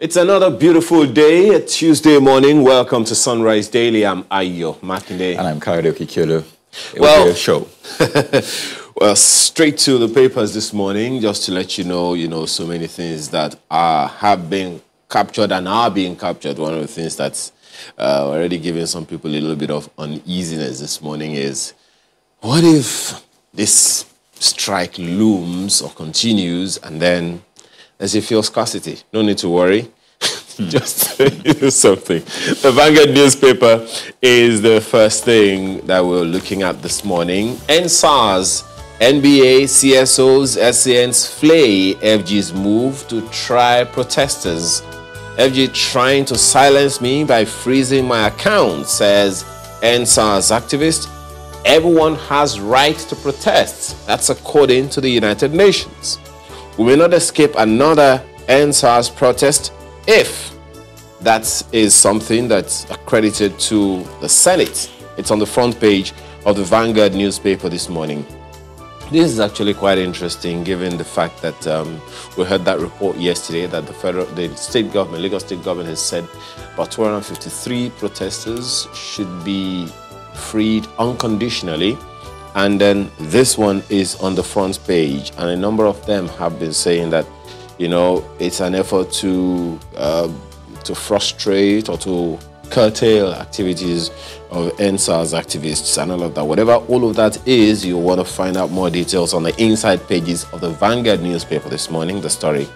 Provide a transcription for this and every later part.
It's another beautiful day, a Tuesday morning. Welcome to Sunrise Daily. I'm Ayo Makinde. And I'm Karadoki Kyolo. Well, a show. Well, straight to the papers this morning, just to let you know, so many things that have been captured and are being captured. One of the things that's already giving some people a little bit of uneasiness this morning is, what if this strike looms or continues and then as you feel scarcity? No need to worry. Just something. The Vanguard newspaper is the first thing that we're looking at this morning. NSAS, NBA, CSOs, SANs flay FG's move to try protesters. FG trying to silence me by freezing my account, says NSAS activist. Everyone has right to protest. That's according to the United Nations. We will not escape another NSAS protest if that is something that's accredited to the Senate. It's on the front page of the Vanguard newspaper this morning. This is actually quite interesting given the fact that we heard that report yesterday that the state government, Lagos state government has said about 253 protesters should be freed unconditionally. And then this one is on the front page, and a number of them have been saying that, it's an effort to frustrate or to curtail activities of NSAS activists and all of that. Whatever all of that is, you want to find out more details on the inside pages of the Vanguard newspaper this morning. The story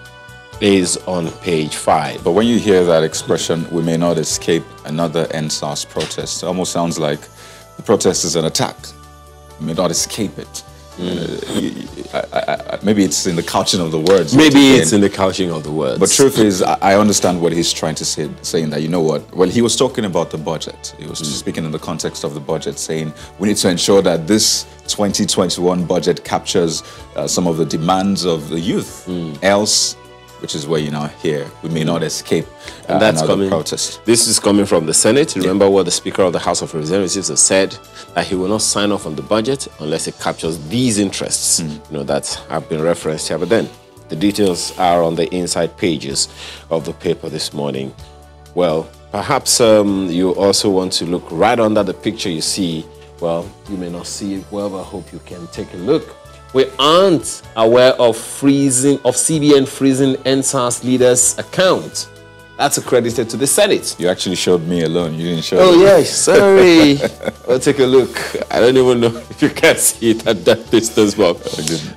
is on page 5. But when you hear that expression, we may not escape another NSAS protest, it almost sounds like the protest is an attack. We may not escape it. Maybe it's in the couching of the words. Maybe it's in the couching of the words. But truth is, I understand what he's trying to say, saying that, well, he was talking about the budget. He was speaking in the context of the budget, saying we need to ensure that this 2021 budget captures some of the demands of the youth. Else, which is where you now hear, we may not escape and that's another protest. This is coming from the Senate. Remember what the Speaker of the House of Representatives has said, that he will not sign off on the budget unless it captures these interests, that have been referenced here. But then the details are on the inside pages of the paper this morning. Well, perhaps you also want to look right under the picture you see. Well, you may not see it well, but I hope you can take a look. We aren't aware of CBN freezing NSAS leaders' account. That's accredited to the Senate. You actually showed me alone. You didn't show Oh, yes. Sorry. Well, take a look. I don't even know if you can see it at that distance, but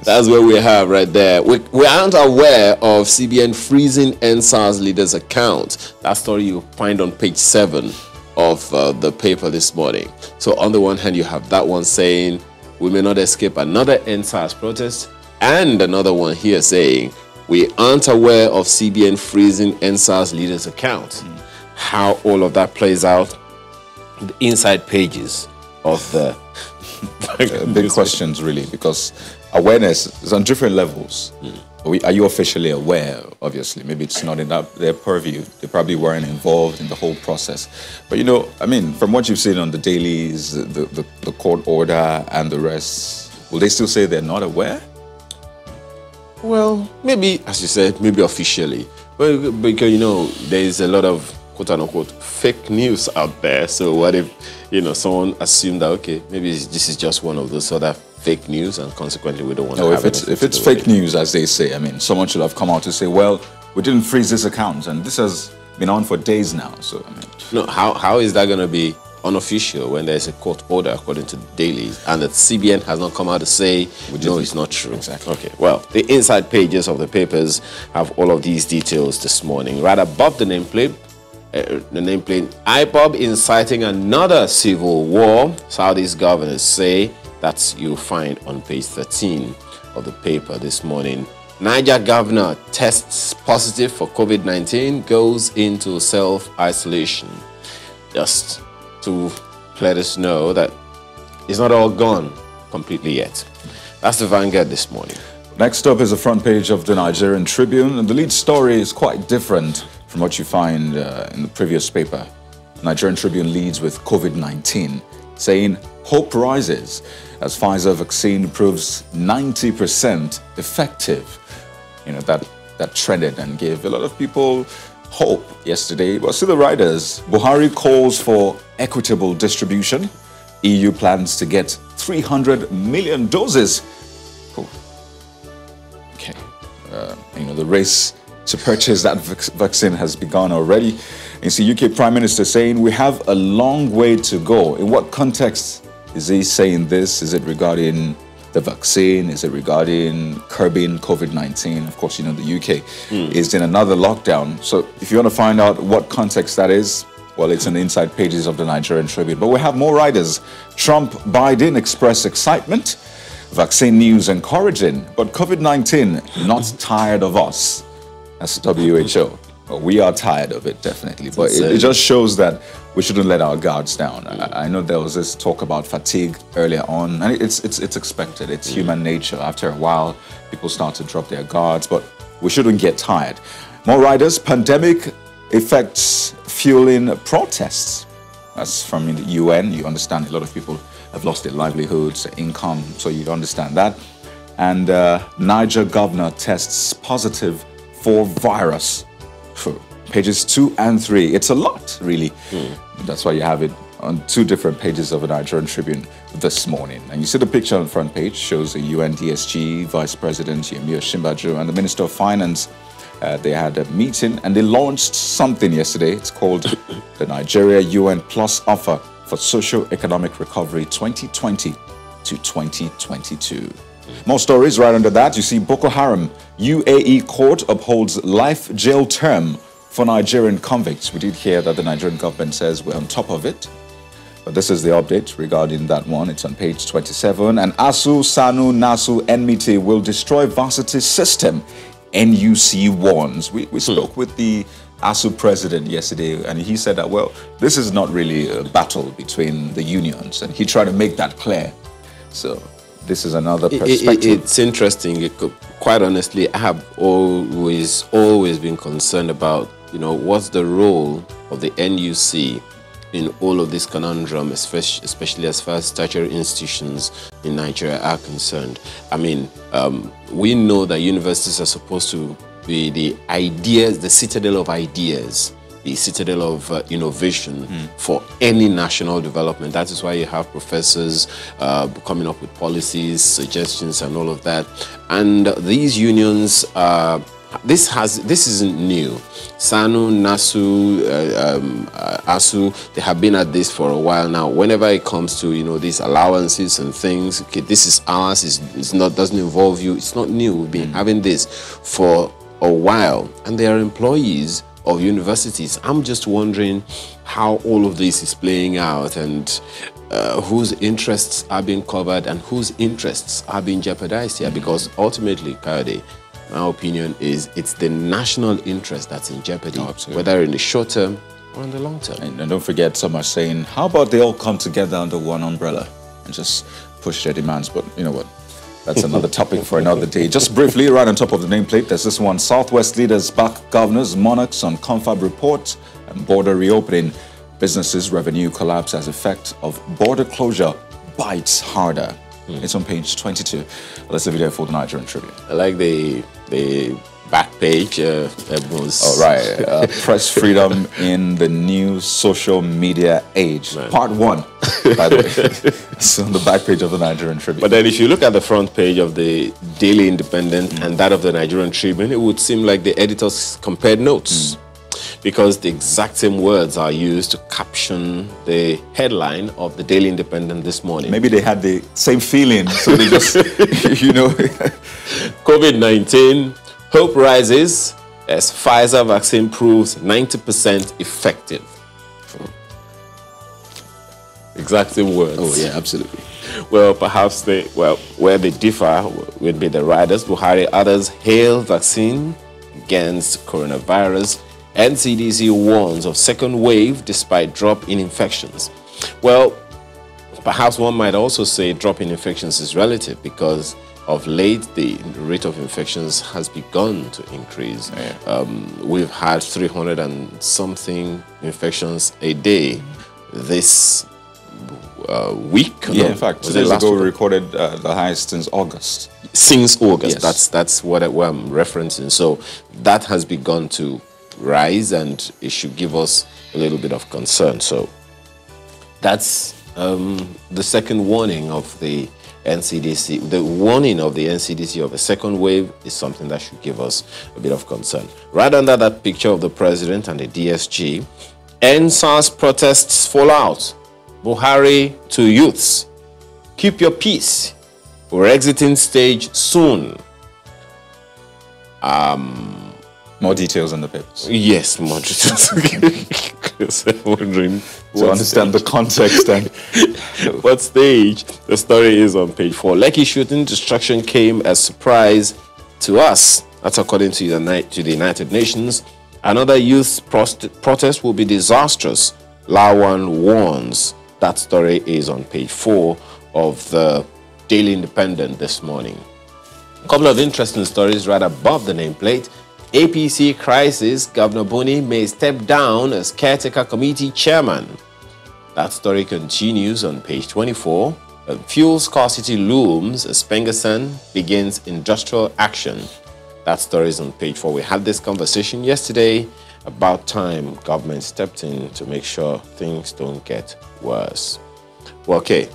that's where we have right there. We aren't aware of CBN freezing NSAS leaders' account. That story you find on page 7 of the paper this morning. So on the one hand, you have that one saying, we may not escape another NSAS protest, and another one here saying, we aren't aware of CBN freezing NSAS leaders' account. How all of that plays out, the inside pages of the big questions, really, because awareness is on different levels. Are you officially aware? Obviously, maybe it's not in their purview. They probably weren't involved in the whole process. But from what you've seen on the dailies, the court order and the rest, will they still say they're not aware? Well, maybe, as you said, maybe officially. Well, because, there is a lot of quote-unquote fake news out there. So what if, someone assumed that, okay, maybe this is just one of those other fake news, and consequently we don't want to have it. If it's fake news, as they say, someone should have come out to say, well, we didn't freeze this account, and this has been on for days now. So, no, how is that going to be unofficial when there's a court order according to the dailies, and the CBN has not come out to say, no, it's not true? Exactly. Okay, well, the inside pages of the papers have all of these details this morning. Right above the nameplate, IPOB inciting another civil war, Saudi's governors say. That's you'll find on page 13 of the paper this morning. Niger governor tests positive for COVID-19, goes into self-isolation. Just to let us know that it's not all gone completely yet. That's the Vanguard this morning. Next up is the front page of the Nigerian Tribune, and the lead story is quite different from what you find in the previous paper. Nigerian Tribune leads with COVID-19, saying hope rises as Pfizer vaccine proves 90% effective. That trended and gave a lot of people hope yesterday. But see the riders. Buhari calls for equitable distribution. EU plans to get 300 million doses. Oh. Okay. The race to purchase that vaccine has begun already. You see UK Prime Minister saying we have a long way to go. In what context is he saying this? Is it regarding the vaccine? Is it regarding curbing COVID-19? Of course, the UK is in another lockdown. So if you want to find out what context that is, well, it's in the inside pages of the Nigerian Tribune. But we have more riders. Trump, Biden express excitement. Vaccine news encouraging. But COVID-19 not tired of us. That's WHO. Well, we are tired of it, definitely. But it just shows that we shouldn't let our guards down. I know there was this talk about fatigue earlier on, and it's expected. It's human nature. After a while, people start to drop their guards, but we shouldn't get tired. More riders, pandemic effects fueling protests. That's from the UN. You understand a lot of people have lost their livelihoods, their income, so you understand that. And Niger governor tests positive for virus. For pages 2 and 3. It's a lot, really. That's why you have it on 2 different pages of the Nigerian Tribune this morning. And you see the picture on the front page shows the UNDSG Vice President Yemi Osinbajo and the Minister of Finance. They had a meeting and they launched something yesterday. It's called the Nigeria UN Plus Offer for Socio-Economic Recovery 2020 to 2022. More stories right under that. You see Boko Haram. UAE court upholds life jail term for Nigerian convicts. We did hear that the Nigerian government says we're on top of it. But this is the update regarding that one. It's on page 27. And ASU, SANU, NASU, enmity will destroy varsity system. NUC warns. We spoke with the ASU president yesterday, and he said that, well, this is not really a battle between the unions. And he tried to make that clear. So this is another perspective. It's interesting. Quite honestly, I have always been concerned about, what's the role of the NUC in all of this conundrum, especially as far as tertiary institutions in Nigeria are concerned. I mean, we know that universities are supposed to be the citadel of ideas, the citadel of innovation for any national development. That is why you have professors coming up with policies, suggestions, and all of that. And these unions, this isn't new. SANU, NASU, ASU, they have been at this for a while now. Whenever it comes to these allowances and things, okay, this is ours. Doesn't involve you. It's not new. We've been having this for a while, and they are employees of universities. I'm just wondering how all of this is playing out and whose interests are being covered and whose interests are being jeopardized here, because ultimately, Kayode, my opinion is it's the national interest that's in jeopardy, whether in the short term or in the long term. And don't forget, some are saying, how about they all come together under one umbrella and just push their demands? But you know what? That's another topic for another day. Just briefly, right on top of the nameplate, there's this one. Southwest leaders back governors, monarchs on confab report and border reopening. Businesses' revenue collapse as effect of border closure bites harder. It's on page 22. Let's leave it there for the Nigerian Tribune. I like the back page. All right. Press freedom in the new social media age. Part 1, by the way. It's on the back page of the Nigerian Tribune. But then if you look at the front page of the Daily Independent and that of the Nigerian Tribune, it would seem like the editors compared notes. Because the exact same words are used to caption the headline of the Daily Independent this morning. Maybe they had the same feeling, so they just, COVID-19, hope rises as Pfizer vaccine proves 90% effective. Exact same words. Oh, yeah, absolutely. Well, perhaps where they differ would be the riders. Buhari, others hail vaccine against coronavirus. NCDC warns of second wave despite drop in infections. Well, perhaps one might also say drop in infections is relative because of late the rate of infections has begun to increase. Yeah. We've had 300 and something infections a day this week. Yeah, in fact, 2 days ago we recorded the highest since August. Since August, yes. That's what I'm referencing. So that has begun to rise, and it should give us a little bit of concern. So that's the second warning of the NCDC. The warning of the NCDC of a second wave is something that should give us a bit of concern. Right under that picture of the president and the DSG, NSAS protests fall out. Buhari to youths: keep your peace. We're exiting stage soon. More details in the papers. Yes, more details. I'm wondering to understand the context and what stage. The story is on page 4. Lekki shooting destruction came as surprise to us. That's according to the United Nations. Another youth protest will be disastrous, Lawan warns. That story is on page 4 of the Daily Independent this morning. A couple of interesting stories right above the nameplate. APC crisis, Governor Buni may step down as caretaker committee chairman. That story continues on page 24. Fuel scarcity looms as Pengasan begins industrial action. That story is on page 4. We had this conversation yesterday. About time government stepped in to make sure things don't get worse. Well, okay,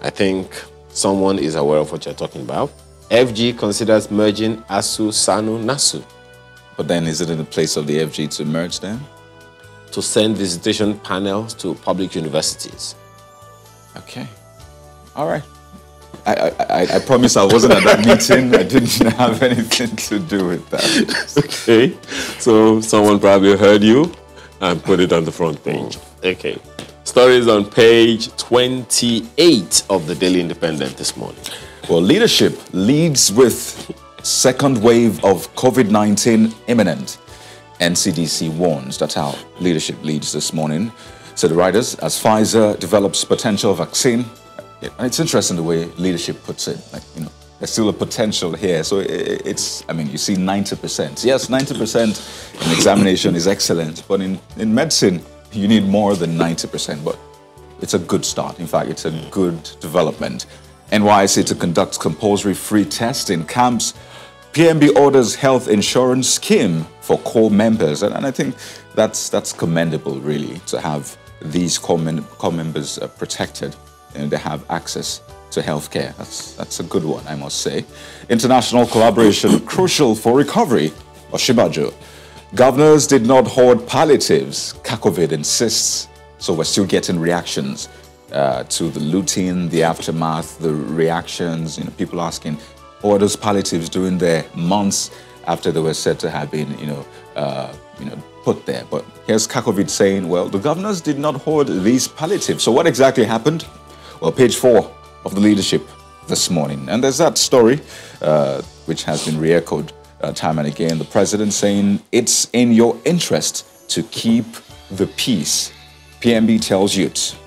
I think someone is aware of what you're talking about. FG considers merging ASU, SANU, NASU. But then is it in the place of the FG to merge them? To send visitation panels to public universities. Okay. All right. I promise I wasn't at that meeting. I didn't have anything to do with that. Okay. So someone probably heard you and put it on the front page. Okay. Stories on page 28 of the Daily Independent this morning. Well, leadership leads with second wave of COVID-19 imminent. NCDC warns. That's how leadership leads this morning. So the writers, as Pfizer develops potential vaccine, and it's interesting the way leadership puts it. Like, you know, there's still a potential here. So it's, I mean, you see 90%. Yes, 90% in examination is excellent, but in medicine, you need more than 90%. But it's a good start. In fact, it's a good development. NYC to conduct compulsory free tests in camps. PMB orders health insurance scheme for core members. And I think that's commendable, really, to have these core members protected and they have access to healthcare. That's a good one, I must say. International collaboration crucial for recovery. Oshibajo. Governors did not hoard palliatives, Kakovid insists. So we're still getting reactions to the looting, the aftermath, the reactions, you know, people asking, what are those palliatives doing there months after they were said to have been, put there? But here's Kakovid saying, well, the governors did not hoard these palliatives. So what exactly happened? Well, page 4 of the leadership this morning. And there's that story, which has been re-echoed time and again. The president saying, it's in your interest to keep the peace. PMB tells youths.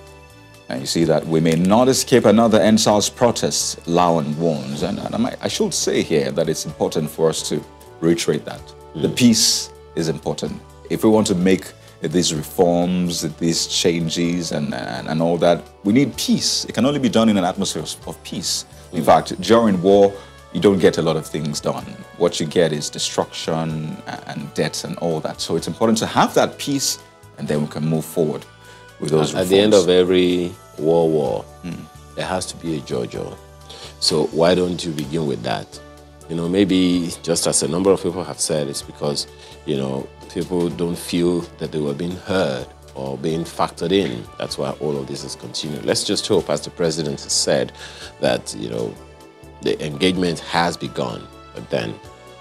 And you see that we may not escape another NSAS protest, Lawan warns. And I should say here that it's important for us to reiterate that. The peace is important. If we want to make these reforms, these changes and all that, we need peace. It can only be done in an atmosphere of peace. In fact, during war, you don't get a lot of things done. What you get is destruction and death and all that. So it's important to have that peace, and then we can move forward with those reforms. At the end of every war, there has to be a Jojo. So why don't you begin with that? You know, maybe just as a number of people have said, it's because, you know, people don't feel that they were being heard or being factored in. That's why all of this has continued. Let's just hope, as the president has said, that, you know, the engagement has begun, but then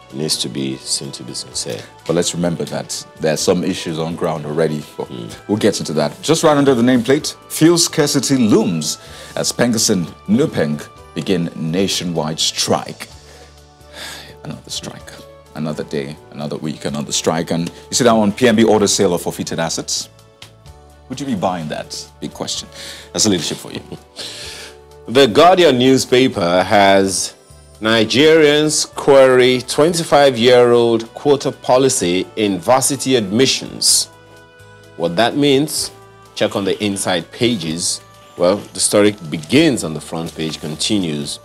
it needs to be seen to be sincere. But let's remember that there are some issues on ground already. We'll get into that. Just right under the nameplate, fuel scarcity looms as Pengasan Nupeng begin nationwide strike. Another strike, another day, another week, another strike. And you see that on PMB order sale of forfeited assets? Would you be buying that? Big question. That's the leadership for you. The Guardian newspaper has Nigerians query 25-year-old quota policy in varsity admissions. What that means, check on the inside pages. Well, the story begins on the front page, continues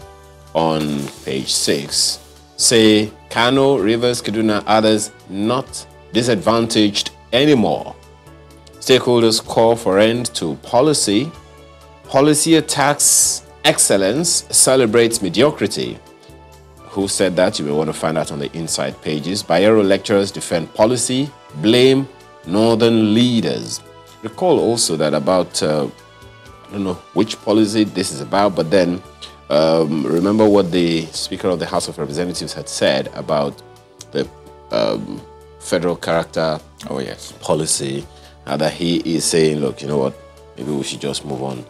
on page 6. Say Kano, Rivers, Kaduna, others not disadvantaged anymore. Stakeholders call for end to policy. Policy attacks excellence, celebrates mediocrity. Who said that? You may want to find out on the inside pages. Bayero lecturers defend policy, blame northern leaders. Recall also that about, I don't know which policy this is about, but then remember what the Speaker of the House of Representatives had said about the federal character policy, that he is saying, look, you know what, maybe we should just move on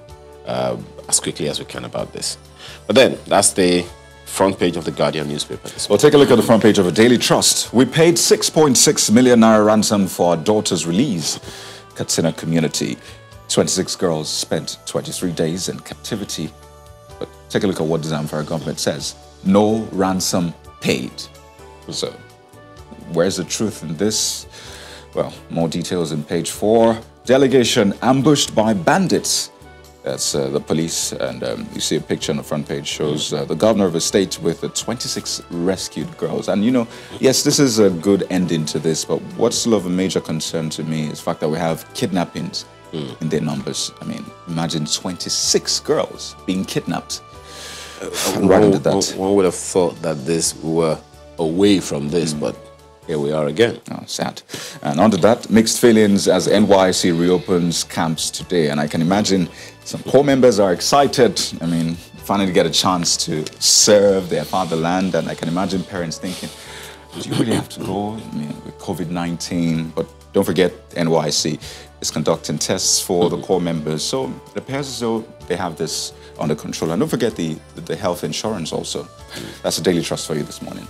as quickly as we can about this. But then, that's the front page of the Guardian newspaper. Well, take a look at the front page of a Daily Trust. We paid 6.6 million naira ransom for our daughter's release. Katsina community. 26 girls spent 23 days in captivity. But take a look at what the Zamfara government says. No ransom paid. So, where's the truth in this? Well, more details in page 4. Delegation ambushed by bandits. That's the police, and you see a picture on the front page shows the governor of a state with the 26 rescued girls. And you know, yes, this is a good ending to this, but what's still of a major concern to me is the fact that we have kidnappings in their numbers. I mean, imagine 26 girls being kidnapped. One would have thought that we were away from this, but here we are again. Oh, sad. And under that, mixed feelings as NYC reopens camps today. And I can imagine some corps members are excited. I mean, finally get a chance to serve their fatherland. And I can imagine parents thinking, do you really have to go? I mean, with COVID-19. But don't forget, NYC is conducting tests for the corps members. So it appears as though they have this under control. And don't forget the health insurance also. That's a Daily Trust for you this morning.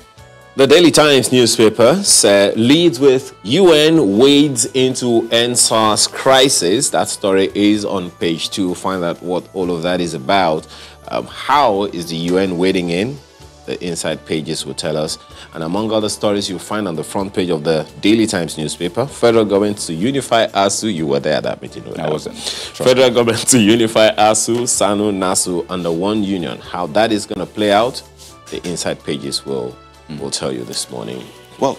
The Daily Times newspaper leads with UN wades into EndSARS crisis. That story is on page 2. Find out what all of that is about. How is the UN wading in? The inside pages will tell us. And among other stories you'll find on the front page of the Daily Times newspaper, federal government to unify ASU. You were there at that meeting. I wasn't. Federal government to unify ASU, SANU, NASU under one union. How that is going to play out, the inside pages will tell you this morning. Well,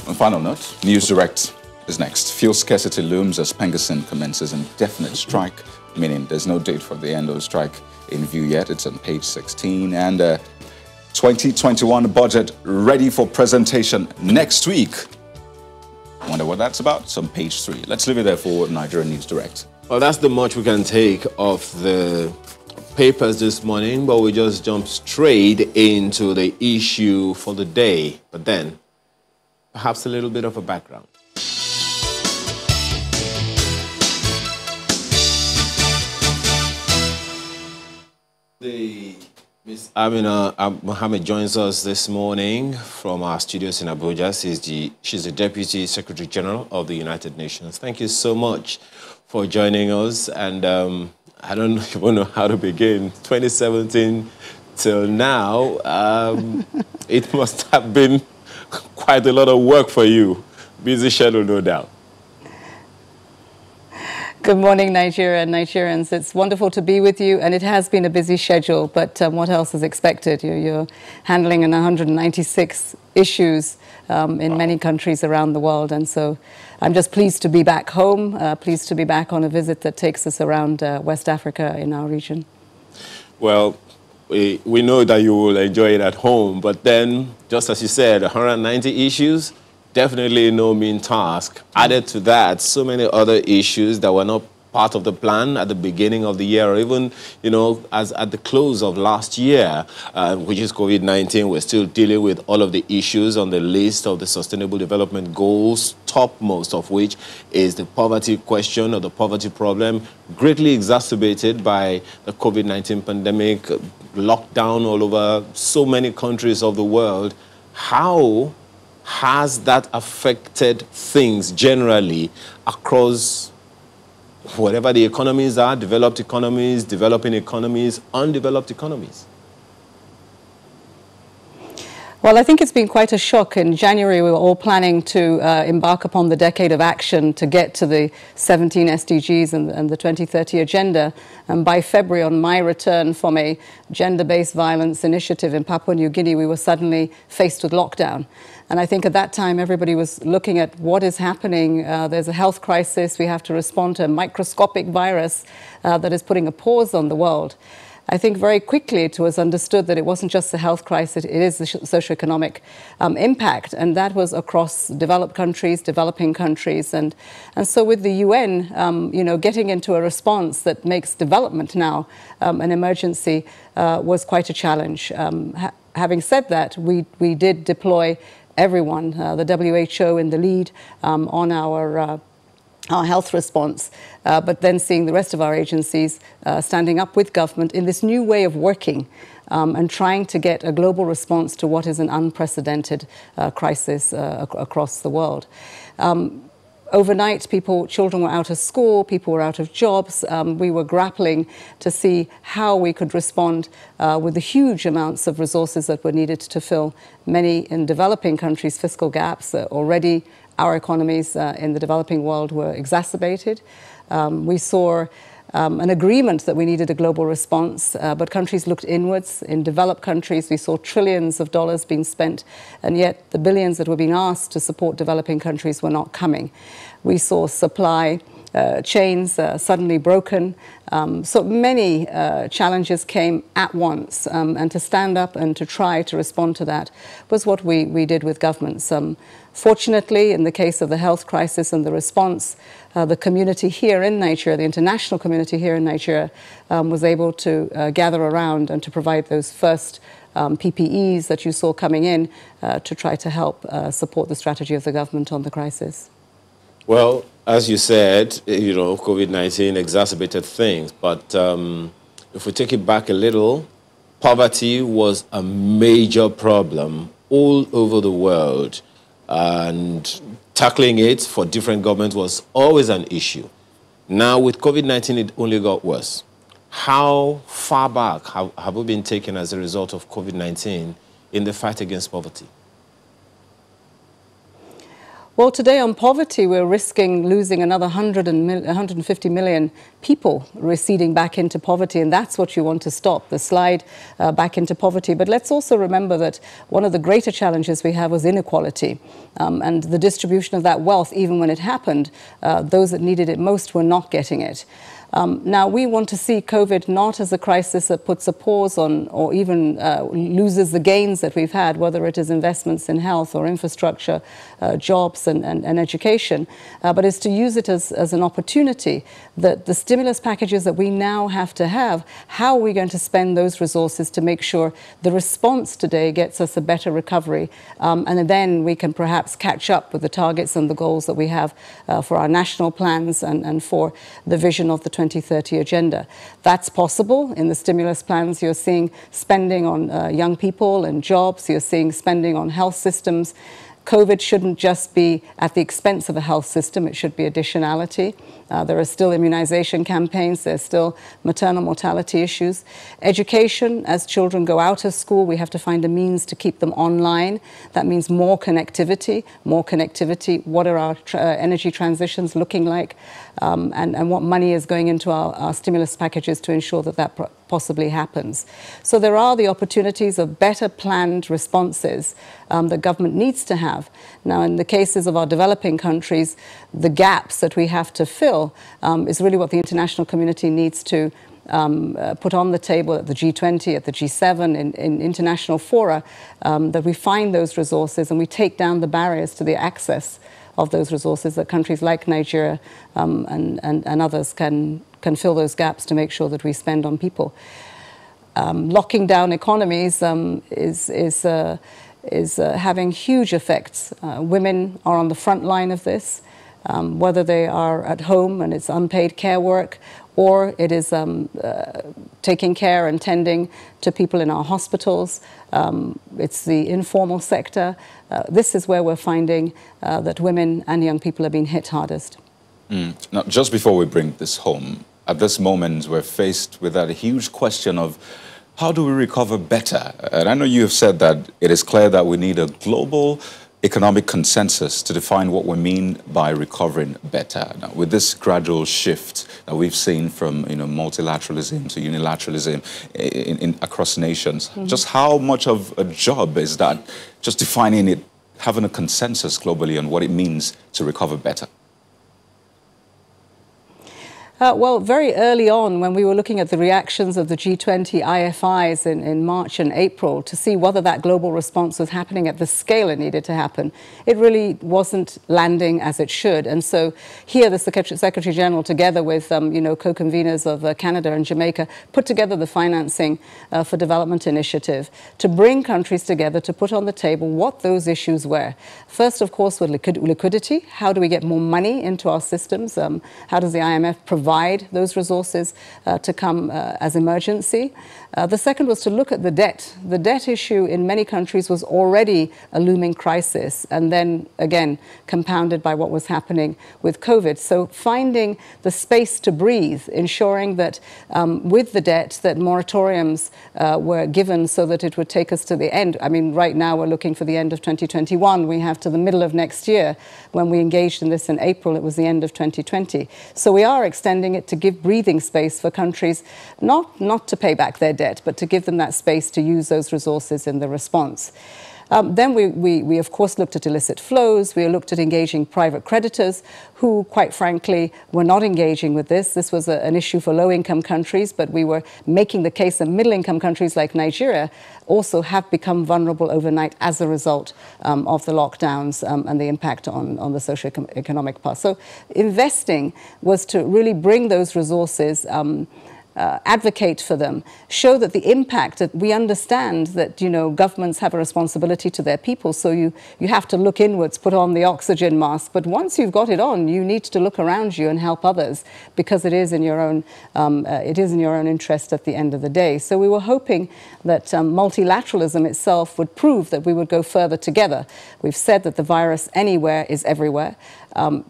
on final note, News Direct is next. Fuel scarcity looms as Pengerson commences indefinite strike, meaning there's no date for the end of the strike in view yet. It's on page 16. And 2021 budget ready for presentation next week. Wonder what that's about? It's on page 3. Let's leave it there for Nigerian News Direct. Well, that's the much we can take of the papers this morning, but we just jump straight into the issue for the day. But then, perhaps a little bit of a background. Ms. Amina Mohammed joins us this morning from our studios in Abuja. She's the Deputy Secretary General of the United Nations. Thank you so much for joining us. And I don't even know how to begin. 2017 till now, it must have been quite a lot of work for you. Busy schedule, no doubt. Good morning, Nigeria and Nigerians. It's wonderful to be with you, and it has been a busy schedule, but what else is expected? You're handling 196 issues in many countries around the world, and so I'm just pleased to be back home, pleased to be back on a visit that takes us around West Africa in our region. Well, we know that you will enjoy it at home, but then, just as you said, 190 issues, definitely no mean task. Added to that, so many other issues that were not part of the plan at the beginning of the year, or even, you know, as at the close of last year, which is COVID-19. We're still dealing with all of the issues on the list of the Sustainable Development Goals, topmost of which is the poverty question or the poverty problem, greatly exacerbated by the COVID-19 pandemic, lockdown all over so many countries of the world. How has that affected things generally across whatever the economies are, developed economies, developing economies, undeveloped economies? Well, I think it's been quite a shock. In January, we were all planning to embark upon the decade of action to get to the 17 SDGs and the 2030 agenda. And by February, on my return from a gender-based violence initiative in Papua New Guinea, we were suddenly faced with lockdown. And I think at that time, everybody was looking at what is happening. There's a health crisis. We have to respond to a microscopic virus that is putting a pause on the world. I think very quickly it was understood that it wasn't just the health crisis, it is the socio-economic impact, and that was across developed countries, developing countries. And so with the UN, getting into a response that makes development now an emergency was quite a challenge. Having said that, we did deploy everyone, the WHO in the lead on our health response, but then seeing the rest of our agencies standing up with government in this new way of working and trying to get a global response to what is an unprecedented crisis across the world. Overnight, children were out of school, people were out of jobs. We were grappling to see how we could respond with the huge amounts of resources that were needed to fill many in developing countries' fiscal gaps. Already, our economies in the developing world were exacerbated. We saw an agreement that we needed a global response, but countries looked inwards. In developed countries, we saw trillions of dollars being spent, and yet the billions that were being asked to support developing countries were not coming. We saw supply chains suddenly broken. So many challenges came at once, and to stand up and to try to respond to that was what we did with governments. Fortunately, in the case of the health crisis and the response, the community here in Nigeria, the international community here in Nigeria, was able to gather around and to provide those first PPEs that you saw coming in to try to help support the strategy of the government on the crisis. Well, as you said, COVID-19 exacerbated things, but if we take it back a little, poverty was a major problem all over the world, and tackling it for different governments was always an issue. Now, with COVID-19, it only got worse. How far back have we been taken as a result of COVID-19 in the fight against poverty? Well, today on poverty, we're risking losing another 150 million people receding back into poverty, and that's what you want to stop, the slide back into poverty. But let's also remember that one of the greater challenges we have was inequality, and the distribution of that wealth. Even when it happened, those that needed it most were not getting it. Now, we want to see COVID not as a crisis that puts a pause on or even loses the gains that we've had, whether it is investments in health or infrastructure, jobs and education, but is to use it as an opportunity that the stimulus packages that we now have to have, how are we going to spend those resources to make sure the response today gets us a better recovery, and then we can perhaps catch up with the targets and the goals that we have for our national plans and for the vision of the 2030 agenda. That's possible. In the stimulus plans, you're seeing spending on young people and jobs. You're seeing spending on health systems. COVID shouldn't just be at the expense of a health system. It should be additionality. There are still immunization campaigns. There's still maternal mortality issues. Education, as children go out of school, we have to find a means to keep them online. That means more connectivity. More connectivity. What are our energy transitions looking like? And what money is going into our stimulus packages to ensure that that possibly happens. So there are the opportunities of better planned responses that government needs to have. Now, in the cases of our developing countries, the gaps that we have to fill is really what the international community needs to put on the table at the G20, at the G7, in international fora, that we find those resources and we take down the barriers to the access of those resources, that countries like Nigeria and others can fill those gaps to make sure that we spend on people. Locking down economies is having huge effects. Women are on the front line of this, whether they are at home and it's unpaid care work, or it is taking care and tending to people in our hospitals. It's the informal sector. This is where we're finding that women and young people are being hit hardest. Now, just before we bring this home, at this moment, we're faced with that huge question of how do we recover better? And I know you have said that it is clear that we need a global economic consensus to define what we mean by recovering better. Now, with this gradual shift that we've seen from multilateralism to unilateralism across nations, just how much of a job is that, just defining it, having a consensus globally on what it means to recover better? Well, very early on, when we were looking at the reactions of the G20 IFIs in March and April to see whether that global response was happening at the scale it needed to happen, it really wasn't landing as it should. And so here, the Secretary General, together with co-conveners of Canada and Jamaica, put together the Financing for Development initiative to bring countries together to put on the table what those issues were. First, of course, with liquidity. How do we get more money into our systems? How does the IMF provide those resources to come as emergency? The second was to look at the debt. The debt issue in many countries was already a looming crisis, and then again compounded by what was happening with COVID. So finding the space to breathe, ensuring that with the debt that moratoriums were given so that it would take us to the end. I mean, right now we're looking for the end of 2021. We have to the middle of next year. When we engaged in this in April, it was the end of 2020. So we are extending it to give breathing space for countries not to pay back their debt, but to give them that space to use those resources in the response. Then we of course looked at illicit flows. We looked at engaging private creditors who, quite frankly, were not engaging with this. This was an issue for low-income countries, but we were making the case that middle-income countries like Nigeria also have become vulnerable overnight as a result of the lockdowns and the impact on the socio-economic part. So investing was to really bring those resources, advocate for them, show that the impact, that we understand that, governments have a responsibility to their people, so you have to look inwards, put on the oxygen mask, but once you've got it on, you need to look around you and help others, because it is in your own interest at the end of the day. So we were hoping that multilateralism itself would prove that we would go further together. We've said that the virus anywhere is everywhere.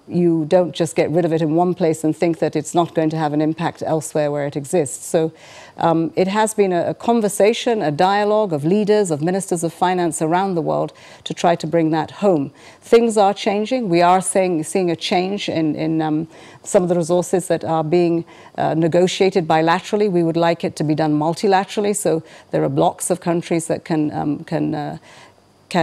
You don't just get rid of it in one place and think that it's not going to have an impact elsewhere where it exists. So it has been a conversation, a dialogue of leaders, of ministers of finance around the world to try to bring that home. Things are changing. We are seeing a change in some of the resources that are being negotiated bilaterally. We would like it to be done multilaterally, so there are blocks of countries that can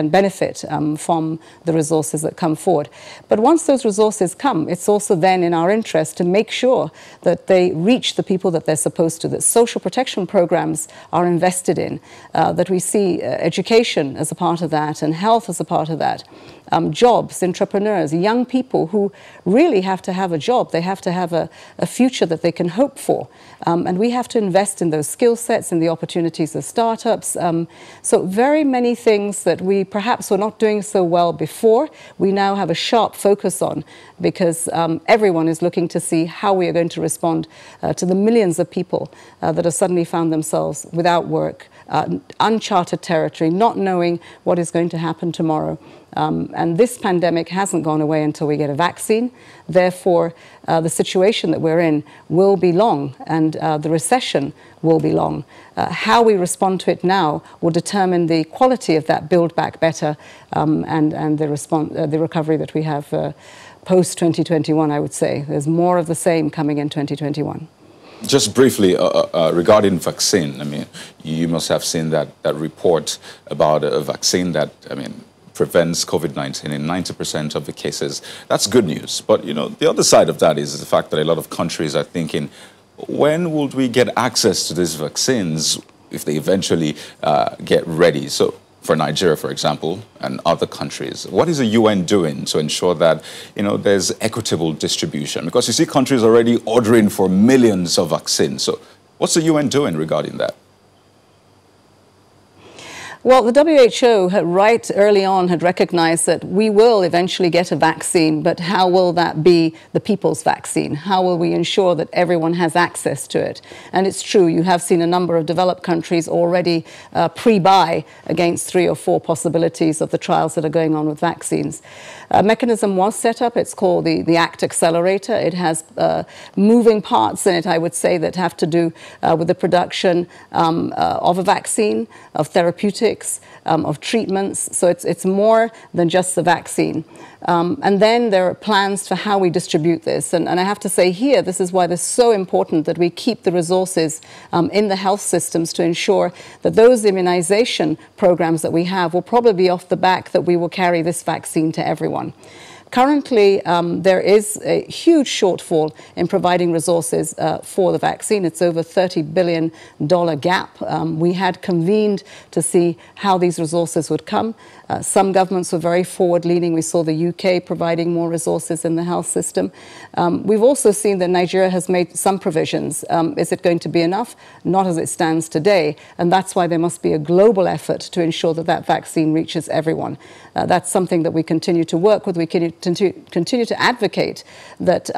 benefit from the resources that come forward. But once those resources come, it's also then in our interest to make sure that they reach the people that they're supposed to, that social protection programs are invested in, that we see education as a part of that and health as a part of that. Jobs, entrepreneurs, young people who really have to have a job. They have to have a future that they can hope for. And we have to invest in those skill sets and the opportunities of startups. So very many things that we perhaps were not doing so well before, we now have a sharp focus on, because everyone is looking to see how we are going to respond to the millions of people that have suddenly found themselves without work, uncharted territory, not knowing what is going to happen tomorrow. And this pandemic hasn't gone away until we get a vaccine. Therefore, the situation that we're in will be long, and the recession will be long. How we respond to it now will determine the quality of that Build Back Better and the recovery that we have post-2021, I would say. There's more of the same coming in 2021. Just briefly, regarding vaccine, I mean, you must have seen that report about a vaccine that, prevents COVID-19 in 90% of the cases. That's good news. But, the other side of that is the fact that a lot of countries are thinking, when would we get access to these vaccines if they eventually get ready? So for Nigeria, for example, and other countries, what is the UN doing to ensure that, there's equitable distribution? Because you see countries already ordering for millions of vaccines. So what's the UN doing regarding that? Well, the WHO right early on had recognized that we will eventually get a vaccine, but how will that be the people's vaccine? How will we ensure that everyone has access to it? And it's true, you have seen a number of developed countries already pre-buy against 3 or 4 possibilities of the trials that are going on with vaccines. A mechanism was set up. It's called the ACT Accelerator. It has moving parts in it, I would say, that have to do with the production of a vaccine, of therapeutics, logistics, of treatments. So it's more than just the vaccine. And then there are plans for how we distribute this. And I have to say here, this is why it's so important that we keep the resources in the health systems to ensure that those immunization programs that we have will probably be off the back that we will carry this vaccine to everyone. Currently, there is a huge shortfall in providing resources for the vaccine. It's over $30 billion gap. We had convened to see how these resources would come. Some governments were very forward-leaning. We saw the UK providing more resources in the health system. We've also seen that Nigeria has made some provisions. Is it going to be enough? Not as it stands today. And that's why there must be a global effort to ensure that that vaccine reaches everyone. That's something that we continue to work with. We continue to advocate that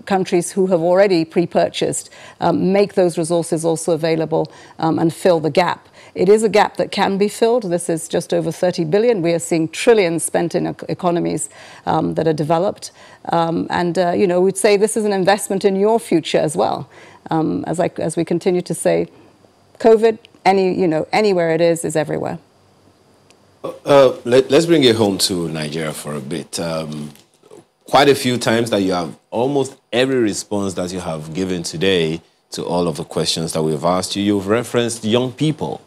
countries who have already pre-purchased make those resources also available and fill the gap. It is a gap that can be filled. This is just over 30 billion. We are seeing trillions spent in economies that are developed. You know, we'd say this is an investment in your future as well. As we continue to say, COVID, anywhere it is everywhere. Let's bring it home to Nigeria for a bit. Quite a few times that you have, almost every response that you have given today to all of the questions that we've asked you, you've referenced young people.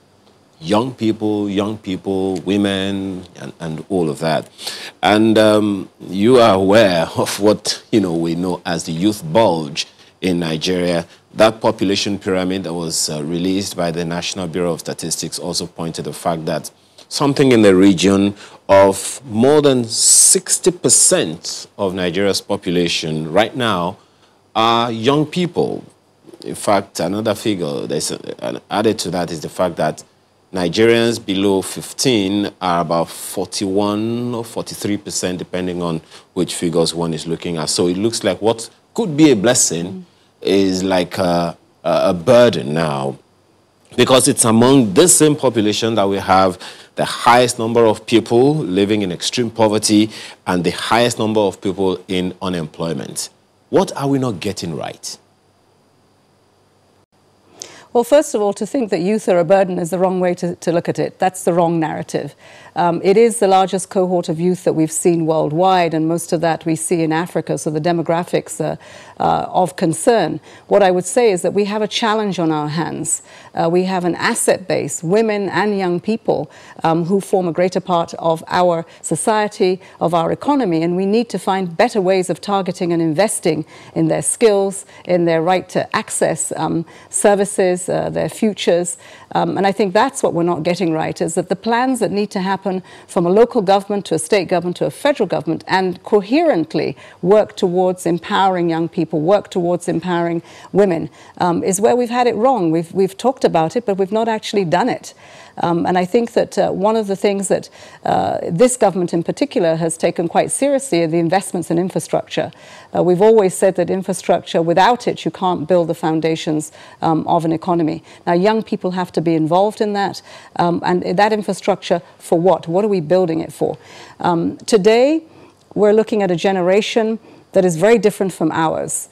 Young people, women, and all of that. And you are aware of what, we know as the youth bulge in Nigeria. That population pyramid that was released by the National Bureau of Statistics also pointed to the fact that something in the region of more than 60% of Nigeria's population right now are young people. In fact, another figure that's added to that is the fact that Nigerians below 15 are about 41 or 43%, depending on which figures one is looking at. So it looks like what could be a blessing is like a burden now, because it's among this same population that we have the highest number of people living in extreme poverty and the highest number of people in unemployment. What are we not getting right? Well, first of all, to think that youth are a burden is the wrong way to look at it. That's the wrong narrative. It is the largest cohort of youth that we've seen worldwide, and most of that we see in Africa, so the demographics are of concern. What I would say is that we have a challenge on our hands. We have an asset base, women and young people, who form a greater part of our society, of our economy, and we need to find better ways of targeting and investing in their skills, in their right to access services, their futures. And I think that's what we're not getting right, is that the plans that need to happen from a local government to a state government to a federal government and coherently work towards empowering young people, work towards empowering women, is where we've had it wrong. We've talked about it, but we've not actually done it. And I think that one of the things that this government in particular has taken quite seriously are the investments in infrastructure. We've always said that infrastructure, without it, you can't build the foundations of an economy. Now, young people have to be involved in that. And that infrastructure, for what? What are we building it for? Today, we're looking at a generation that is very different from ours.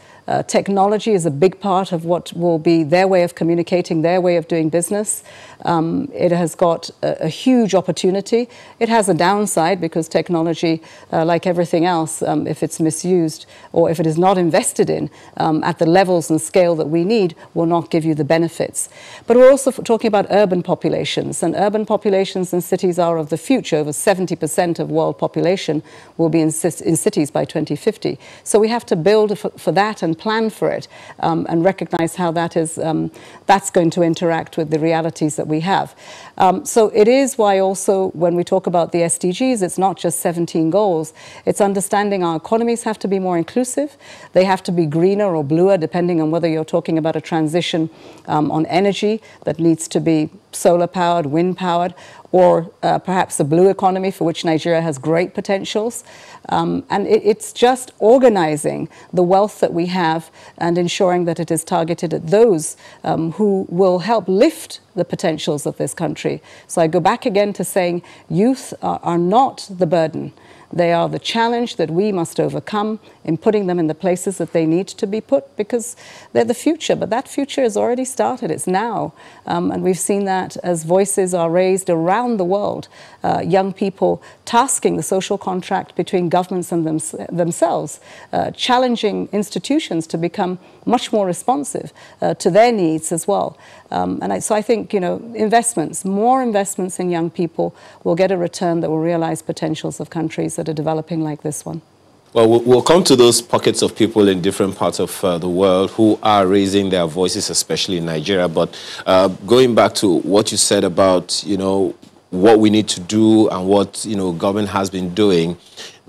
Technology is a big part of what will be their way of communicating, their way of doing business. It has got a huge opportunity. It has a downside because technology, like everything else, if it's misused or if it is not invested in at the levels and scale that we need, will not give you the benefits. But we're also talking about urban populations, and urban populations and cities are of the future. Over 70% of world population will be in cities by 2050. So we have to build for that and plan for it and recognize how that is that's going to interact with the realities that we have. So it is why also when we talk about the SDGs, it's not just 17 goals. It's understanding our economies have to be more inclusive. They have to be greener or bluer, depending on whether you're talking about a transition on energy that needs to be solar-powered, wind-powered, or perhaps a blue economy for which Nigeria has great potentials. And it's just organizing the wealth that we have and ensuring that it is targeted at those who will help lift the potentials of this country. So I go back again to saying youth are not the burden. They are the challenge that we must overcome in putting them in the places that they need to be put, because they're the future. But that future has already started. It's now. And we've seen that as voices are raised around the world, young people tasking the social contract between governments and themselves, challenging institutions to become much more responsive to their needs as well. So I think, investments, more investments in young people will get a return that will realize potentials of countries that are developing like this one. Well, we'll come to those pockets of people in different parts of the world who are raising their voices, especially in Nigeria. But going back to what you said about, what we need to do and what, government has been doing,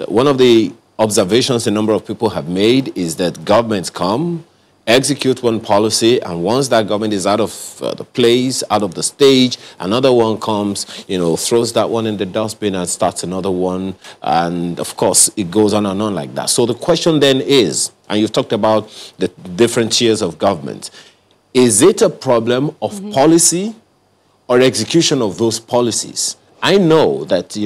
one of the observations a number of people have made is that governments come, execute one policy, and once that government is out of the place, out of the stage, another one comes, throws that one in the dustbin and starts another one. And of course, it goes on and on like that. So the question then is, and you've talked about the different tiers of government, is it a problem of policy or execution of those policies? I know that,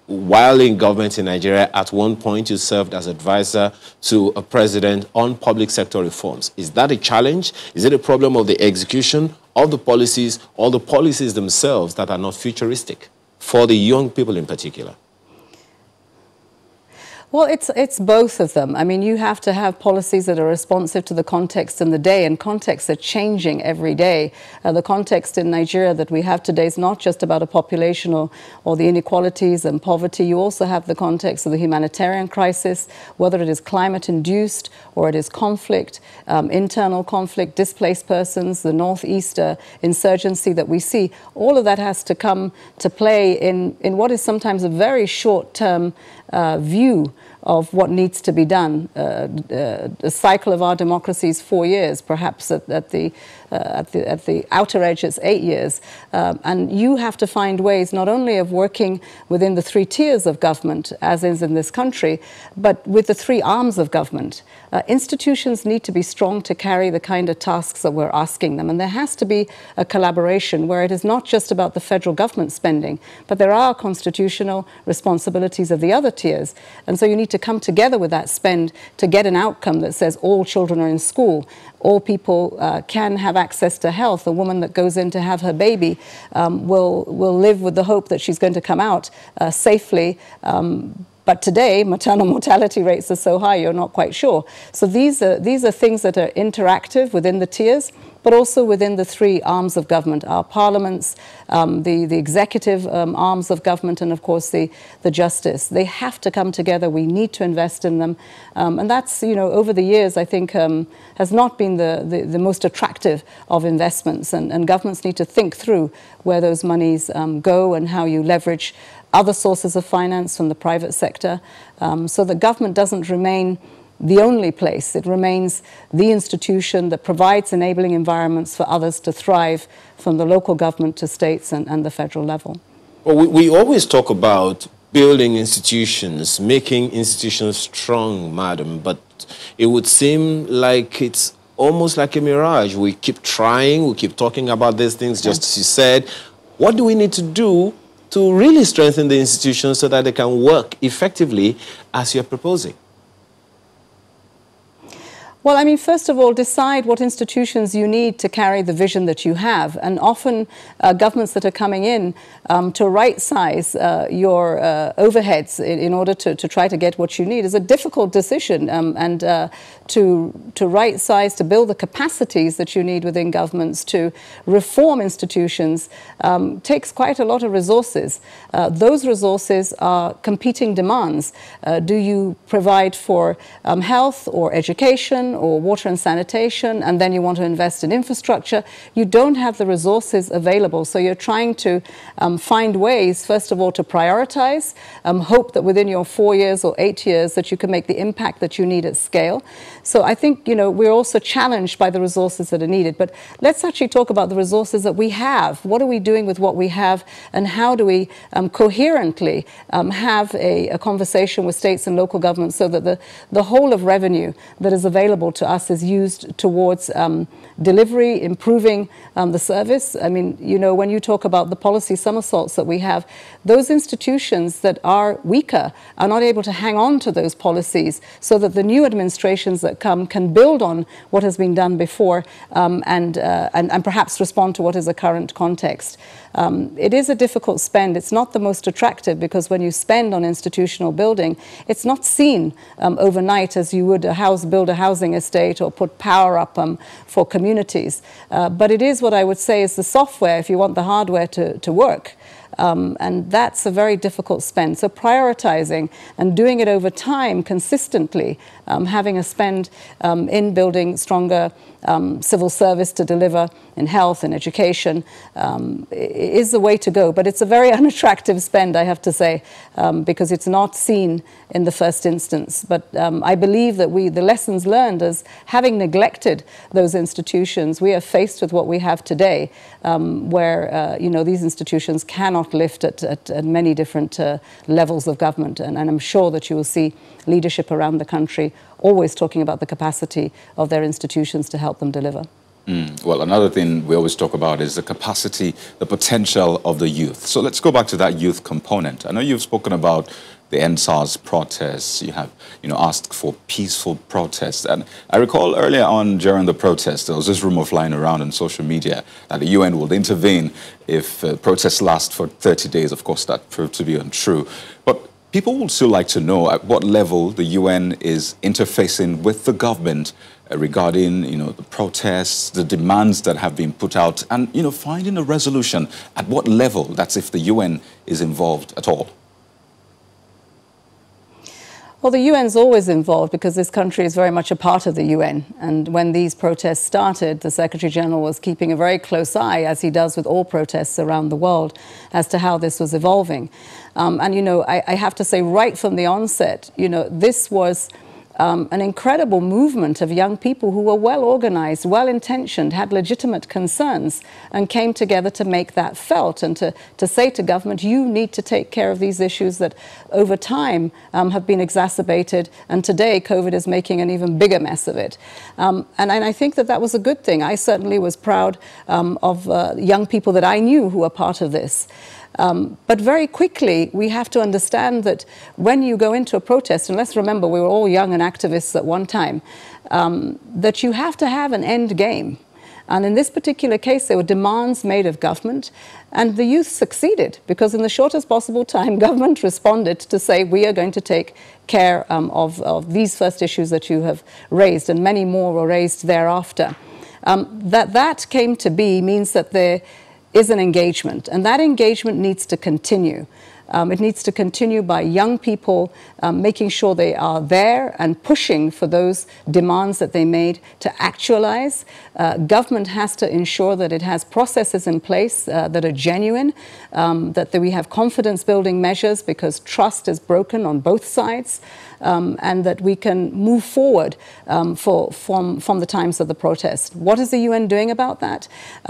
while in government in Nigeria, at one point you served as advisor to a president on public sector reforms. Is that a challenge? Is it a problem of the execution of the policies or the policies themselves that are not futuristic for the young people in particular? Well, it's both of them. I mean, you have to have policies that are responsive to the context and the day, and contexts are changing every day. The context in Nigeria that we have today is not just about a population or the inequalities and poverty. You also have the context of the humanitarian crisis, whether it is climate-induced or it is conflict, internal conflict, displaced persons, the northeast insurgency that we see. All of that has to come to play in what is sometimes a very short-term view of what needs to be done. The cycle of our democracy is 4 years, perhaps at the outer edge it's 8 years. And you have to find ways not only of working within the 3 tiers of government, as is in this country, but with the 3 arms of government. Institutions need to be strong to carry the kind of tasks that we're asking them. And there has to be a collaboration where it is not just about the federal government spending, but there are constitutional responsibilities of the other tiers. And so you need to come together with that spend to get an outcome that says all children are in school, all people can have access to health. A woman that goes in to have her baby will live with the hope that she's going to come out safely. But today, maternal mortality rates are so high, you're not quite sure. So these are things that are interactive within the tiers, but also within the 3 arms of government, our parliaments, the executive arms of government, and of course the justice. They have to come together. We need to invest in them. And that's, over the years, I think, has not been the most attractive of investments. And governments need to think through where those monies go and how you leverage other sources of finance from the private sector, so that government doesn't remain the only place. It remains the institution that provides enabling environments for others to thrive, from the local government to states and the federal level. Well, we always talk about building institutions, making institutions strong, madam, but it would seem like it's almost like a mirage. We keep trying, we keep talking about these things, just as you said. What do we need to do to really strengthen the institutions so that they can work effectively as you're proposing? Well, I mean, first of all, decide what institutions you need to carry the vision that you have. And often governments that are coming in to right-size your overheads in order to try to get what you need is a difficult decision. And to right-size, to build the capacities that you need within governments to reform institutions takes quite a lot of resources. Those resources are competing demands. Do you provide for health or education or water and sanitation, and then you want to invest in infrastructure? You don't have the resources available, so you're trying to find ways, first of all, to prioritize, hope that within your 4 years or 8 years that you can make the impact that you need at scale. So I think, we're also challenged by the resources that are needed. But let's actually talk about the resources that we have. What are we doing with what we have, and how do we coherently have a conversation with states and local governments so that the whole of revenue that is available available to us is used towards delivery, improving the service. I mean, you know, when you talk about the policy somersaults that we have, those institutions that are weaker are not able to hang on to those policies so that the new administrations that come can build on what has been done before and perhaps respond to what is a current context. It is a difficult spend. It's not the most attractive because when you spend on institutional building, it's not seen overnight as you would build a housing estate or put power up for communities. But it is what I would say is the software if you want the hardware to work. And that's a very difficult spend. So prioritizing and doing it over time consistently, having a spend in building stronger civil service to deliver in health and education is the way to go. But it's a very unattractive spend, I have to say, because it's not seen in the first instance. But I believe that the lessons learned as having neglected those institutions, we are faced with what we have today, where you know, these institutions cannot lift at many different levels of government. And I'm sure that you will see leadership around the country always talking about the capacity of their institutions to help them deliver. Well, another thing we always talk about is the capacity, the potential of the youth. So let's go back to that youth component. I know you've spoken about the NSAS protests. You have, you know, asked for peaceful protests. And I recall earlier on during the protest, there was this rumor flying around on social media that the UN would intervene if protests last for 30 days. Of course, that proved to be untrue. But people would still like to know at what level the UN is interfacing with the government regarding, you know, the protests, the demands that have been put out, and, you know, finding a resolution. At what level? That's if the UN is involved at all. Well, the UN's always involved because this country is very much a part of the UN. And when these protests started, the Secretary General was keeping a very close eye, as he does with all protests around the world, as to how this was evolving. And, you know, I have to say right from the onset, you know, this was an incredible movement of young people who were well organized, well intentioned, had legitimate concerns, and came together to make that felt and to say to government, you need to take care of these issues that over time have been exacerbated, and today COVID is making an even bigger mess of it. And I think that that was a good thing. I certainly was proud of young people that I knew who were part of this. But very quickly, we have to understand that when you go into a protest, and let's remember we were all young and activists at one time, that you have to have an end game. And in this particular case, there were demands made of government, and the youth succeeded because in the shortest possible time, government responded to say, we are going to take care of these first issues that you have raised, and many more were raised thereafter. That came to be means that there is an engagement, and that engagement needs to continue. It needs to continue by young people making sure they are there and pushing for those demands that they made to actualize. Government has to ensure that it has processes in place that are genuine, that we have confidence-building measures because trust is broken on both sides, and that we can move forward from the times of the protest. What is the UN doing about that?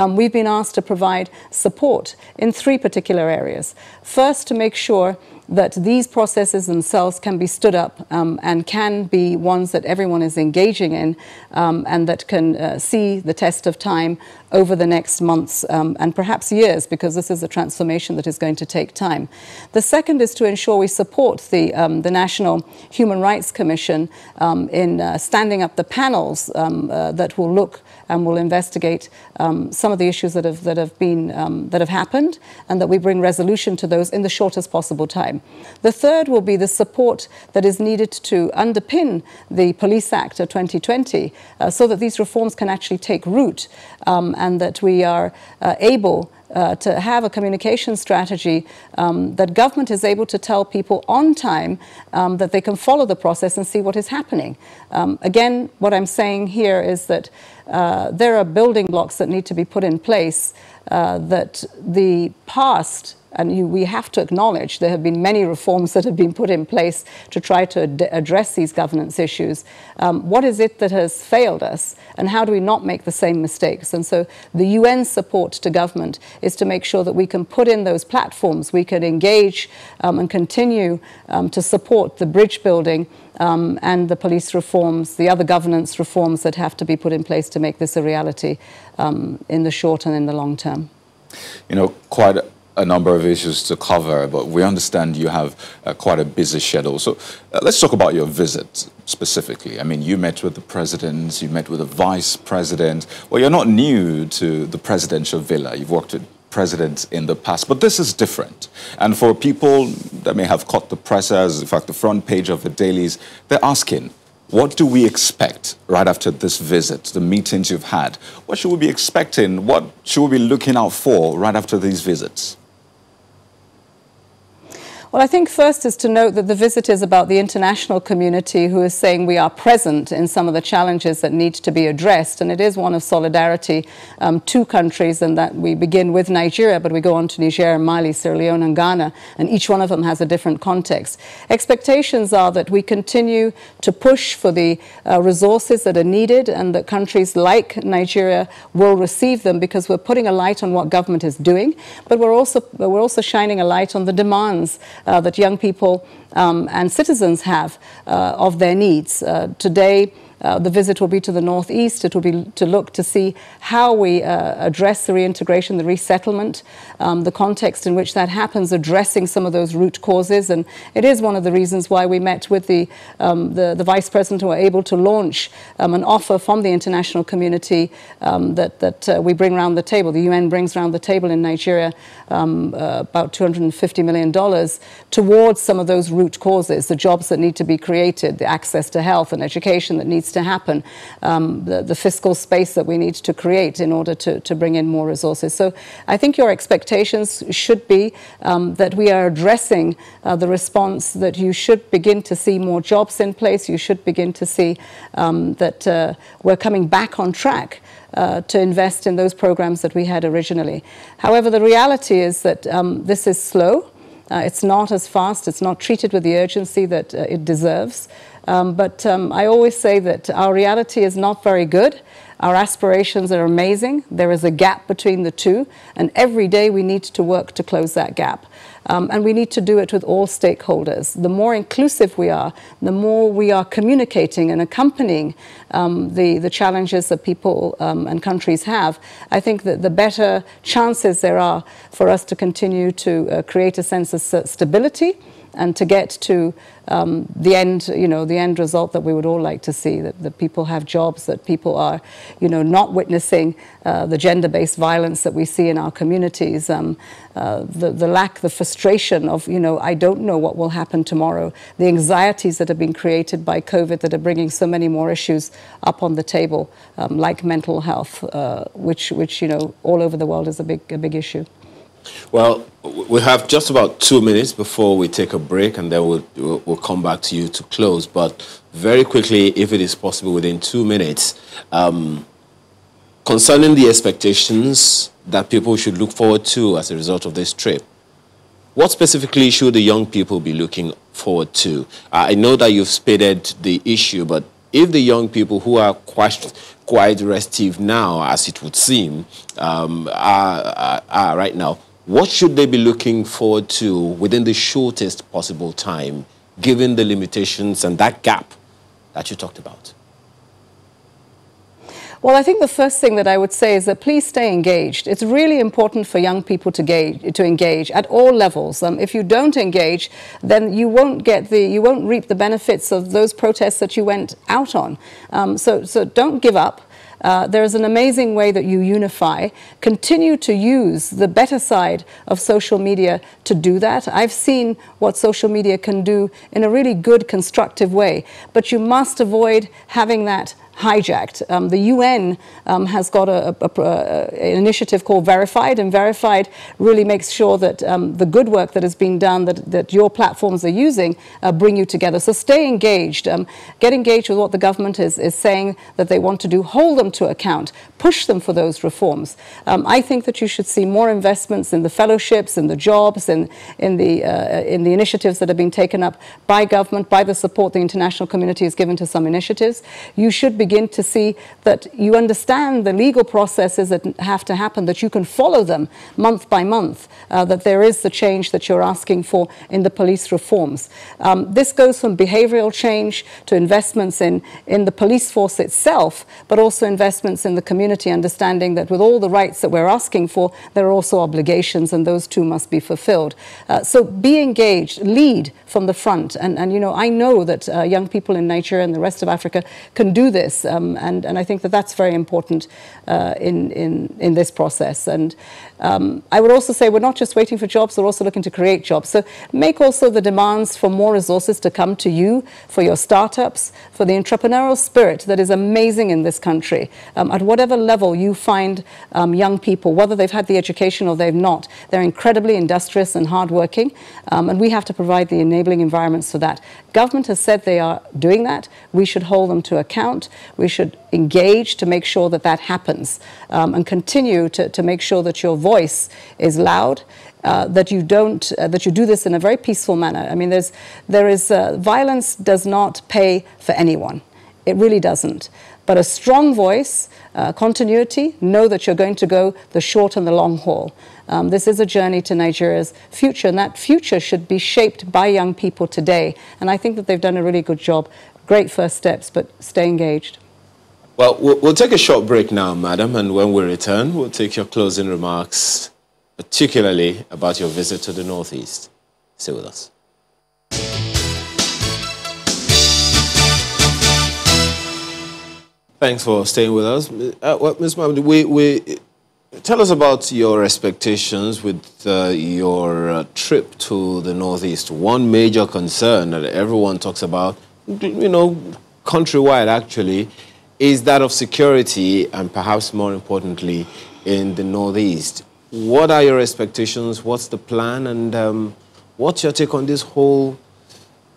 We've been asked to provide support in 3 particular areas. First, to make sure that these processes themselves can be stood up and can be ones that everyone is engaging in and that can see the test of time over the next months and perhaps years, because this is a transformation that is going to take time. The second is to ensure we support the National Human Rights Commission in standing up the panels that will look and will investigate some of the issues that have happened, and that we bring resolution to those in the shortest possible time. The third will be the support that is needed to underpin the Police Act of 2020 so that these reforms can actually take root and that we are able to have a communication strategy that government is able to tell people on time that they can follow the process and see what is happening. Again, what I'm saying here is that there are building blocks that need to be put in place that the past and we have to acknowledge there have been many reforms that have been put in place to try to address these governance issues. What is it that has failed us, and how do we not make the same mistakes? And so the UN's support to government is to make sure that we can put in those platforms, we can engage and continue to support the bridge building and the police reforms, the other governance reforms that have to be put in place to make this a reality in the short and in the long term. You know, quite a number of issues to cover, but we understand you have quite a busy schedule. So let's talk about your visit specifically. I mean, you met with the president, you met with the vice president. Well, you're not new to the presidential villa. You've worked with presidents in the past, but this is different. And for people that may have caught the press as, in fact, the front page of the dailies, they're asking, what do we expect right after this visit, the meetings you've had? What should we be expecting? What should we be looking out for right after these visits? Well, I think first is to note that the visit is about the international community who is saying we are present in some of the challenges that need to be addressed. And it is one of solidarity to countries, and that we begin with Nigeria, but we go on to Niger, Mali, Sierra Leone, and Ghana, and each one of them has a different context. Expectations are that we continue to push for the resources that are needed, and that countries like Nigeria will receive them, because we're putting a light on what government is doing, but we're also shining a light on the demands that young people and citizens have of their needs. Today, the visit will be to the northeast. It will be to look to see how we address the reintegration, the resettlement, the context in which that happens, addressing some of those root causes. And it is one of the reasons why we met with the vice president, and were able to launch an offer from the international community that we bring around the table. The UN brings around the table in Nigeria about $250 million towards some of those root causes, the jobs that need to be created, the access to health and education that needs to happen, the fiscal space that we need to create in order to bring in more resources. So I think your expectations should be that we are addressing the response, that you should begin to see more jobs in place. You should begin to see that we're coming back on track to invest in those programs that we had originally. However, the reality is that this is slow. It's not as fast. It's not treated with the urgency that it deserves. But I always say that our reality is not very good. Our aspirations are amazing. There is a gap between the two, and every day we need to work to close that gap. And we need to do it with all stakeholders. The more inclusive we are, the more we are communicating and accompanying the challenges that people and countries have, I think that the better chances there are for us to continue to create a sense of stability and to get to the end, the end result that we would all like to see, that people have jobs, that people are, not witnessing the gender-based violence that we see in our communities, the frustration of, I don't know what will happen tomorrow, the anxieties that have been created by COVID that are bringing so many more issues up on the table, like mental health, which all over the world is a big issue. Well, we have just about 2 minutes before we take a break, and then we'll come back to you to close. But very quickly, if it is possible, within 2 minutes, concerning the expectations that people should look forward to as a result of this trip, what specifically should the young people be looking forward to? I know that you've stated the issue, but if the young people who are quite restive now, as it would seem, are right now, what should they be looking forward to within the shortest possible time, given the limitations and that gap that you talked about? Well, I think the first thing that I would say is that please stay engaged. It's really important for young people to engage at all levels. If you don't engage, then you won't reap the benefits of those protests that you went out on. So don't give up. There is an amazing way that you unify. Continue to use the better side of social media to do that. I've seen what social media can do in a really good, constructive way. But you must avoid having that hijacked. The UN has got an initiative called Verified, and Verified really makes sure that the good work that is being done, that your platforms are using, bring you together. So stay engaged. Get engaged with what the government is saying that they want to do. Hold them to account. Push them for those reforms. I think that you should see more investments in the fellowships, in the jobs, in the initiatives that are being taken up by government, by the support the international community has given to some initiatives. You should begin to see that you understand the legal processes that have to happen, that you can follow them month by month, that there is the change that you're asking for in the police reforms. This goes from behavioral change to investments in the police force itself, but also investments in the community, understanding that with all the rights that we're asking for, there are also obligations, and those too must be fulfilled. So be engaged, lead from the front, and you know, I know that young people in Nigeria and the rest of Africa can do this, and I think that that's very important in this process. And I would also say we're not just waiting for jobs, we're also looking to create jobs. So make also the demands for more resources to come to you, for your startups, for the entrepreneurial spirit that is amazing in this country. At whatever level you find young people, whether they've had the education or they've not, they're incredibly industrious and hardworking, and we have to provide the enabling environments for that. Government has said they are doing that. We should hold them to account. We should engage to make sure that that happens, and continue to make sure that your voice is loud, that you do this in a very peaceful manner. I mean, violence does not pay for anyone. It really doesn't. But a strong voice, continuity, know that you're going to go the short and the long haul. This is a journey to Nigeria's future, and that future should be shaped by young people today. And I think that they've done a really good job. Great first steps, but stay engaged. Well, we'll take a short break now, madam, and when we return, we'll take your closing remarks, particularly about your visit to the Northeast. Stay with us. Thanks for staying with us. Well, Ms. Mohammed, tell us about your expectations with your trip to the Northeast. One major concern that everyone talks about, you know, countrywide actually, is that of security, and perhaps more importantly, in the Northeast. What are your expectations? What's the plan? And what's your take on this whole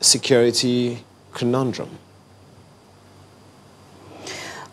security conundrum?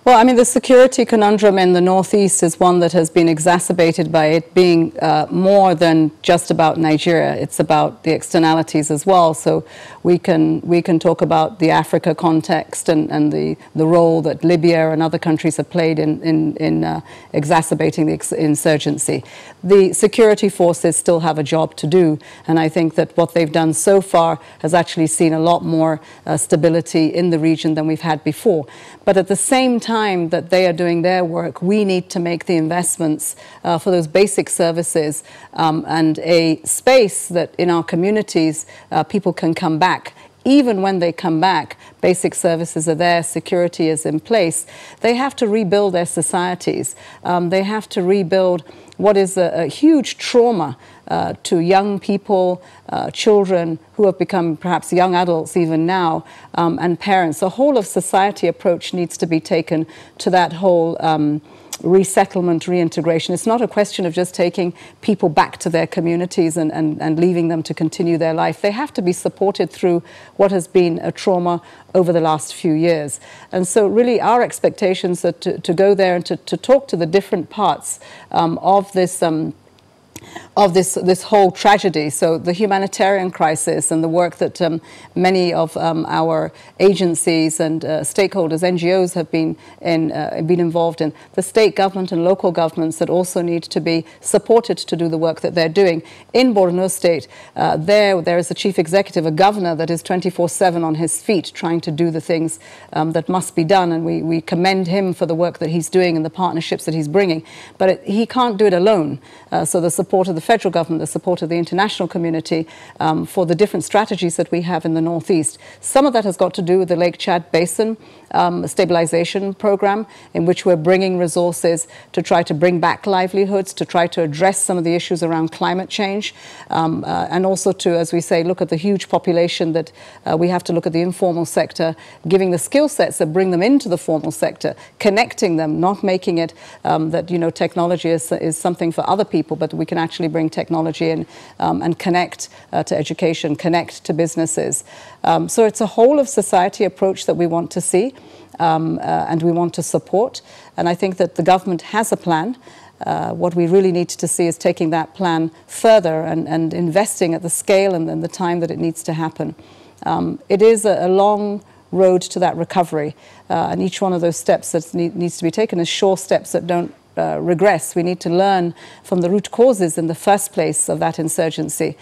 Well, I mean, the security conundrum in the Northeast is one that has been exacerbated by it being more than just about Nigeria. It's about the externalities as well. So we can talk about the Africa context and the role that Libya and other countries have played in exacerbating the insurgency. The security forces still have a job to do, and I think that what they've done so far has actually seen a lot more stability in the region than we've had before. But at the same time that they are doing their work, we need to make the investments for those basic services and a space that in our communities people can come back. Even when they come back, basic services are there, security is in place. They have to rebuild their societies. They have to rebuild what is a huge trauma to young people, children who have become perhaps young adults even now, and parents. A whole of society approach needs to be taken to that whole resettlement, reintegration. It's not a question of just taking people back to their communities and leaving them to continue their life. They have to be supported through what has been a trauma over the last few years. And so really our expectations are to go there and to talk to the different parts of this whole tragedy. So the humanitarian crisis and the work that many of our agencies and stakeholders, NGOs have been involved in. The state government and local governments that also need to be supported to do the work that they're doing. In Borno State, there is a chief executive, a governor that is 24/7 on his feet trying to do the things that must be done, and we commend him for the work that he's doing and the partnerships that he's bringing. But he can't do it alone. So the support of the federal government, the support of the international community for the different strategies that we have in the Northeast. Some of that has got to do with the Lake Chad Basin stabilization program in which we're bringing resources to try to bring back livelihoods, to try to address some of the issues around climate change, and also to, as we say, look at the huge population that we have to look at the informal sector, giving the skill sets that bring them into the formal sector, connecting them, not making it that, you know, technology is something for other people, but we can actually bring technology in and connect to education, connect to businesses. So it's a whole of society approach that we want to see and we want to support. And I think that the government has a plan. What we really need to see is taking that plan further and investing at the scale and the time that it needs to happen. It is a long road to that recovery, and each one of those steps that needs to be taken is sure steps that don't regress. We need to learn from the root causes in the first place of that insurgency.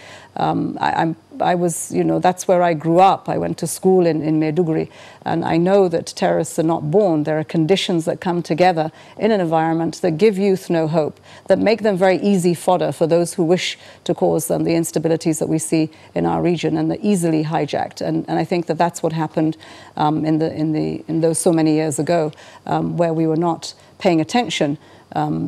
I was, you know, that's where I grew up. I went to school in Maiduguri, and I know that terrorists are not born. There are conditions that come together in an environment that give youth no hope, that make them very easy fodder for those who wish to cause the instabilities that we see in our region, and they're easily hijacked. And I think that that's what happened in those so many years ago, where we were not paying attention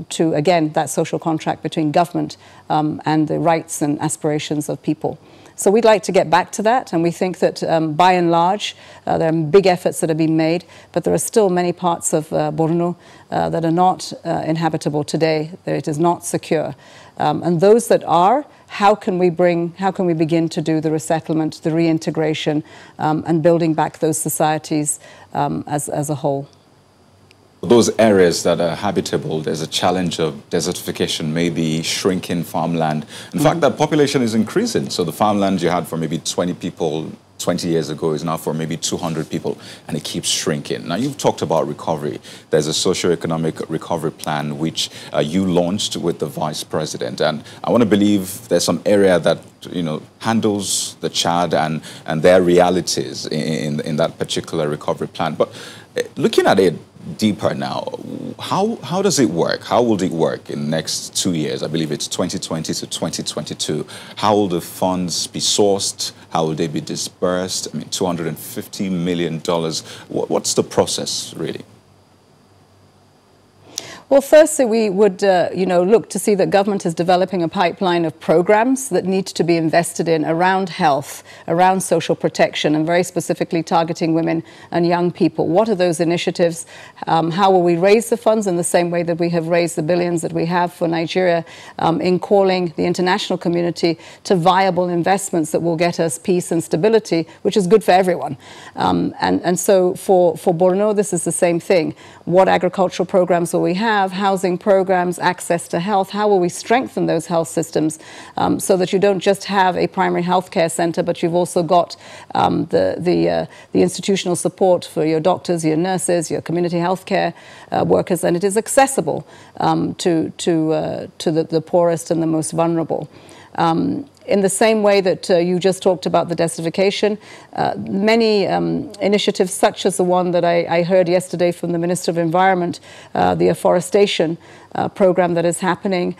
to, again, that social contract between government and the rights and aspirations of people. So we'd like to get back to that, and we think that by and large there are big efforts that have been made, but there are still many parts of Borno that are not inhabitable today, that it is not secure. And those that are, how can we begin to do the resettlement, the reintegration, and building back those societies as a whole? Those areas that are habitable, there's a challenge of desertification, maybe shrinking farmland. In fact, that population is increasing. So the farmland you had for maybe 20 people 20 years ago is now for maybe 200 people, and it keeps shrinking. Now, you've talked about recovery. There's a socio-economic recovery plan which you launched with the vice president. And I want to believe there's some area that, you know, handles the Chad and their realities in that particular recovery plan. But looking at it deeper now, how does it work? How will it work in the next 2 years? I believe it's 2020 to 2022. How will the funds be sourced? How will they be dispersed? I mean, $250 million. What's the process, really? Well, firstly, we would, look to see that government is developing a pipeline of programs that need to be invested in around health, around social protection, and very specifically targeting women and young people. What are those initiatives? How will we raise the funds in the same way that we have raised the billions that we have for Nigeria in calling the international community to viable investments that will get us peace and stability, which is good for everyone. And so for Borno, this is the same thing. What agricultural programs will we have? Housing programs, access to health. How will we strengthen those health systems so that you don't just have a primary health care center, but you've also got the institutional support for your doctors, your nurses, your community health care workers, and it is accessible to the poorest and the most vulnerable. In the same way that you just talked about the desertification, many initiatives such as the one that I heard yesterday from the Minister of Environment, the afforestation program that is happening,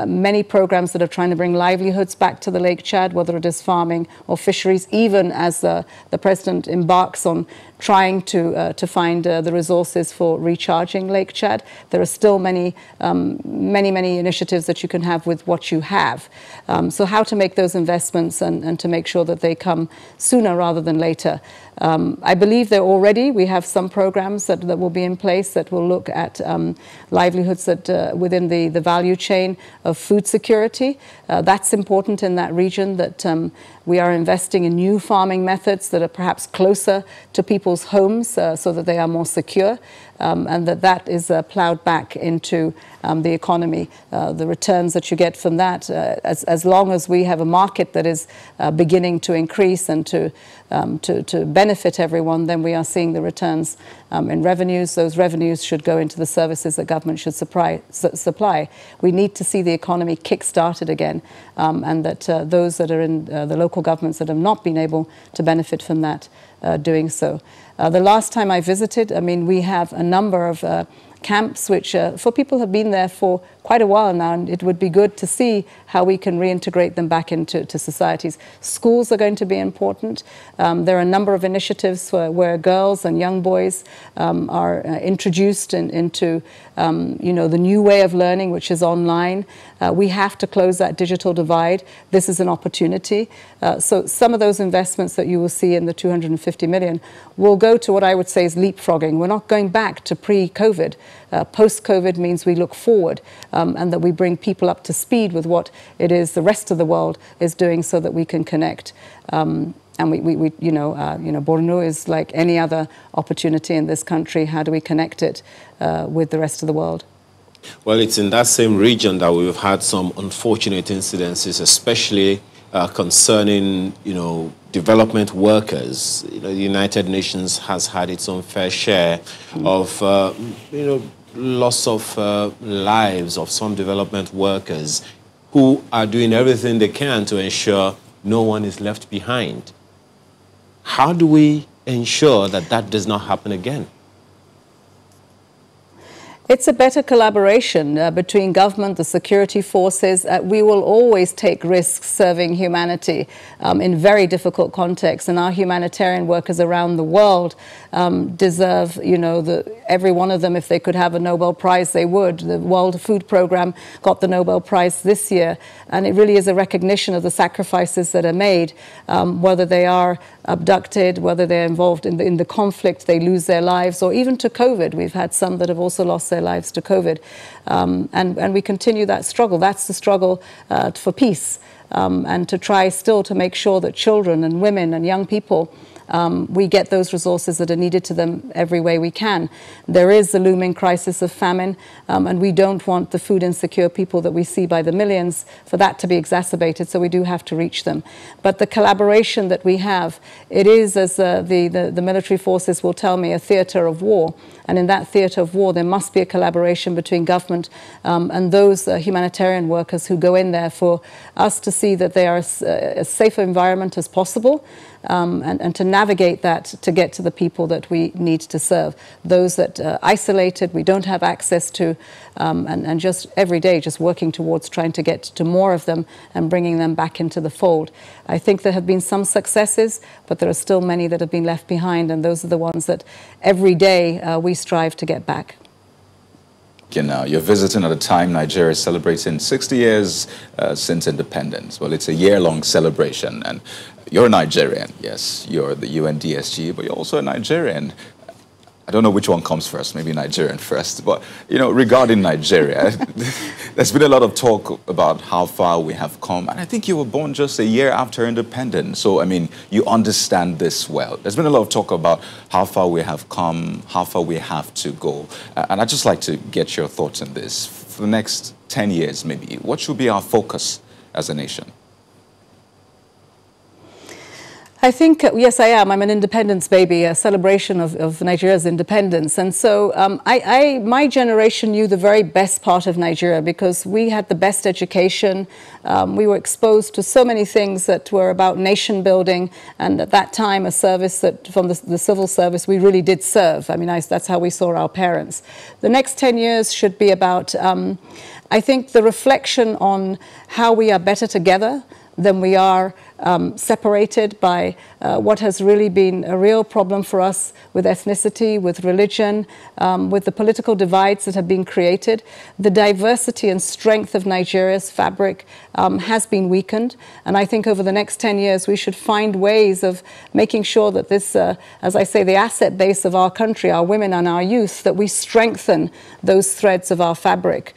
many programs that are trying to bring livelihoods back to the Lake Chad, whether it is farming or fisheries, even as the President embarks on trying to find the resources for recharging Lake Chad. There are still many initiatives that you can have with what you have. So how to make those investments and to make sure that they come sooner rather than later. I believe that already we have some programs that will be in place that will look at livelihoods that within the value chain of food security. That's important in that region, that we are investing in new farming methods that are perhaps closer to people's homes so that they are more secure, and that is plowed back into the economy. The returns that you get from that, as long as we have a market that is beginning to increase and to benefit everyone, then we are seeing the returns in revenues. Those revenues should go into the services that government should supply. We need to see the economy kick-started again, and that those that are in the local governments that have not been able to benefit from that doing so. The last time I visited, I mean, we have a number of camps which for people who have been there for quite a while now, and it would be good to see how we can reintegrate them back into societies. Schools are going to be important. There are a number of initiatives where girls and young boys are introduced into the new way of learning, which is online. We have to close that digital divide. This is an opportunity. So some of those investments that you will see in the 250 million will go to what I would say is leapfrogging. We're not going back to pre-COVID. Post-COVID means we look forward and that we bring people up to speed with what it is the rest of the world is doing so that we can connect. And Borno is like any other opportunity in this country. How do we connect it with the rest of the world? Well, it's in that same region that we've had some unfortunate incidences, especially concerning, development workers. The United Nations has had its own fair share of, loss of lives of some development workers who are doing everything they can to ensure no one is left behind. How do we ensure that that does not happen again? It's a better collaboration between government, the security forces. We will always take risks serving humanity in very difficult contexts, and our humanitarian workers around the world deserve, every one of them, if they could have a Nobel Prize, they would. The World Food Programme got the Nobel Prize this year, and it really is a recognition of the sacrifices that are made, whether they are abducted, whether they're involved in the conflict, they lose their lives, or even to COVID. We've had some that have also lost their lives to COVID. And we continue that struggle. That's the struggle for peace, and to try still to make sure that children and women and young people, we get those resources that are needed to them every way we can. There is a looming crisis of famine, and we don't want the food insecure people that we see by the millions for that to be exacerbated, so we do have to reach them. But the collaboration that we have, it is, as the military forces will tell me, a theatre of war. And in that theatre of war, there must be a collaboration between government and those humanitarian workers who go in there for us to see that they are as safe an environment as possible, and to navigate that to get to the people that we need to serve. Those that are isolated, we don't have access to, and just every day just working towards trying to get to more of them and bringing them back into the fold. I think there have been some successes, but there are still many that have been left behind, and those are the ones that every day we strive to get back. You're visiting at a time Nigeria is celebrating 60 years since independence. Well, it's a year-long celebration, and you're a Nigerian. Yes, you're the UNDSG, but you're also a Nigerian. I don't know which one comes first, maybe Nigerian first. But, regarding Nigeria, there's been a lot of talk about how far we have come. And I think you were born just a year after independence. So, you understand this well. There's been a lot of talk about how far we have come, how far we have to go. And I'd just like to get your thoughts on this. For the next 10 years, maybe, what should be our focus as a nation? I think, yes, I am. I'm an independence baby, a celebration of Nigeria's independence. And so my generation knew the very best part of Nigeria because we had the best education. We were exposed to so many things that were about nation building. And at that time, a service that from the civil service, we really did serve. That's how we saw our parents. The next 10 years should be about, I think, the reflection on how we are better together than we are separated by what has really been a real problem for us with ethnicity, with religion, with the political divides that have been created. The diversity and strength of Nigeria's fabric has been weakened. And I think over the next 10 years, we should find ways of making sure that this, as I say, the asset base of our country, our women and our youth, that we strengthen those threads of our fabric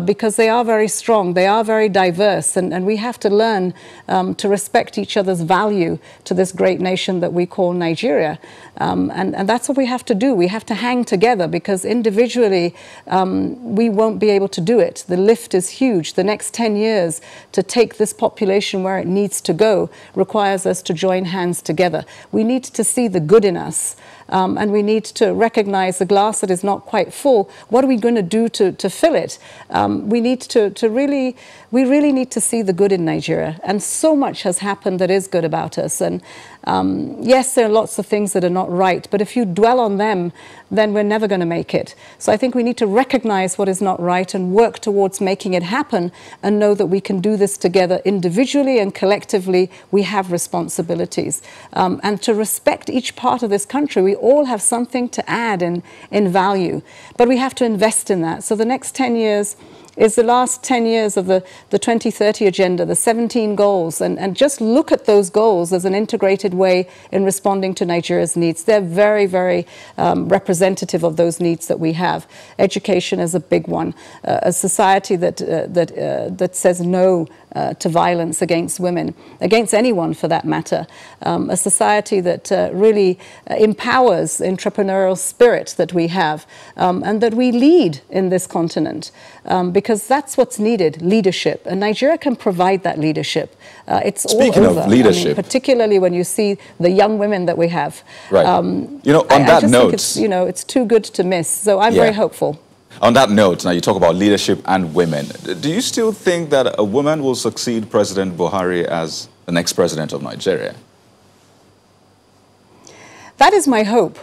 because they are very strong, they are very diverse, and we have to learn to respect each other's value to this great nation that we call Nigeria. And that's what we have to do. We have to hang together because individually we won't be able to do it. The lift is huge. The next 10 years to take this population where it needs to go requires us to join hands together. We need to see the good in us. And we need to recognize the glass that is not quite full. What are we going to do to fill it? We need we really need to see the good in Nigeria. And so much has happened happened that is good about us. And yes, there are lots of things that are not right, but if you dwell on them, then we're never going to make it. So I think we need to recognize what is not right and work towards making it happen, and know that we can do this together individually and collectively. We have responsibilities. And to respect each part of this country, we all have something to add in value, but we have to invest in that. So the next 10 years is the last 10 years of the 2030 agenda, the 17 goals, and just look at those goals as an integrated way in responding to Nigeria's needs. They're very, very representative of those needs that we have. Education is a big one. A society that says no to violence against women, against anyone for that matter. A society that really empowers entrepreneurial spirit that we have, and that we lead in this continent, because that's what's needed, leadership. And Nigeria can provide that leadership. It's Speaking all over. of leadership, I mean, particularly when you see the young women that we have. Right. You know, on that note, it's too good to miss. So I'm very hopeful. On that note, now you talk about leadership and women. Do you still think that a woman will succeed President Buhari as the next president of Nigeria? That is my hope.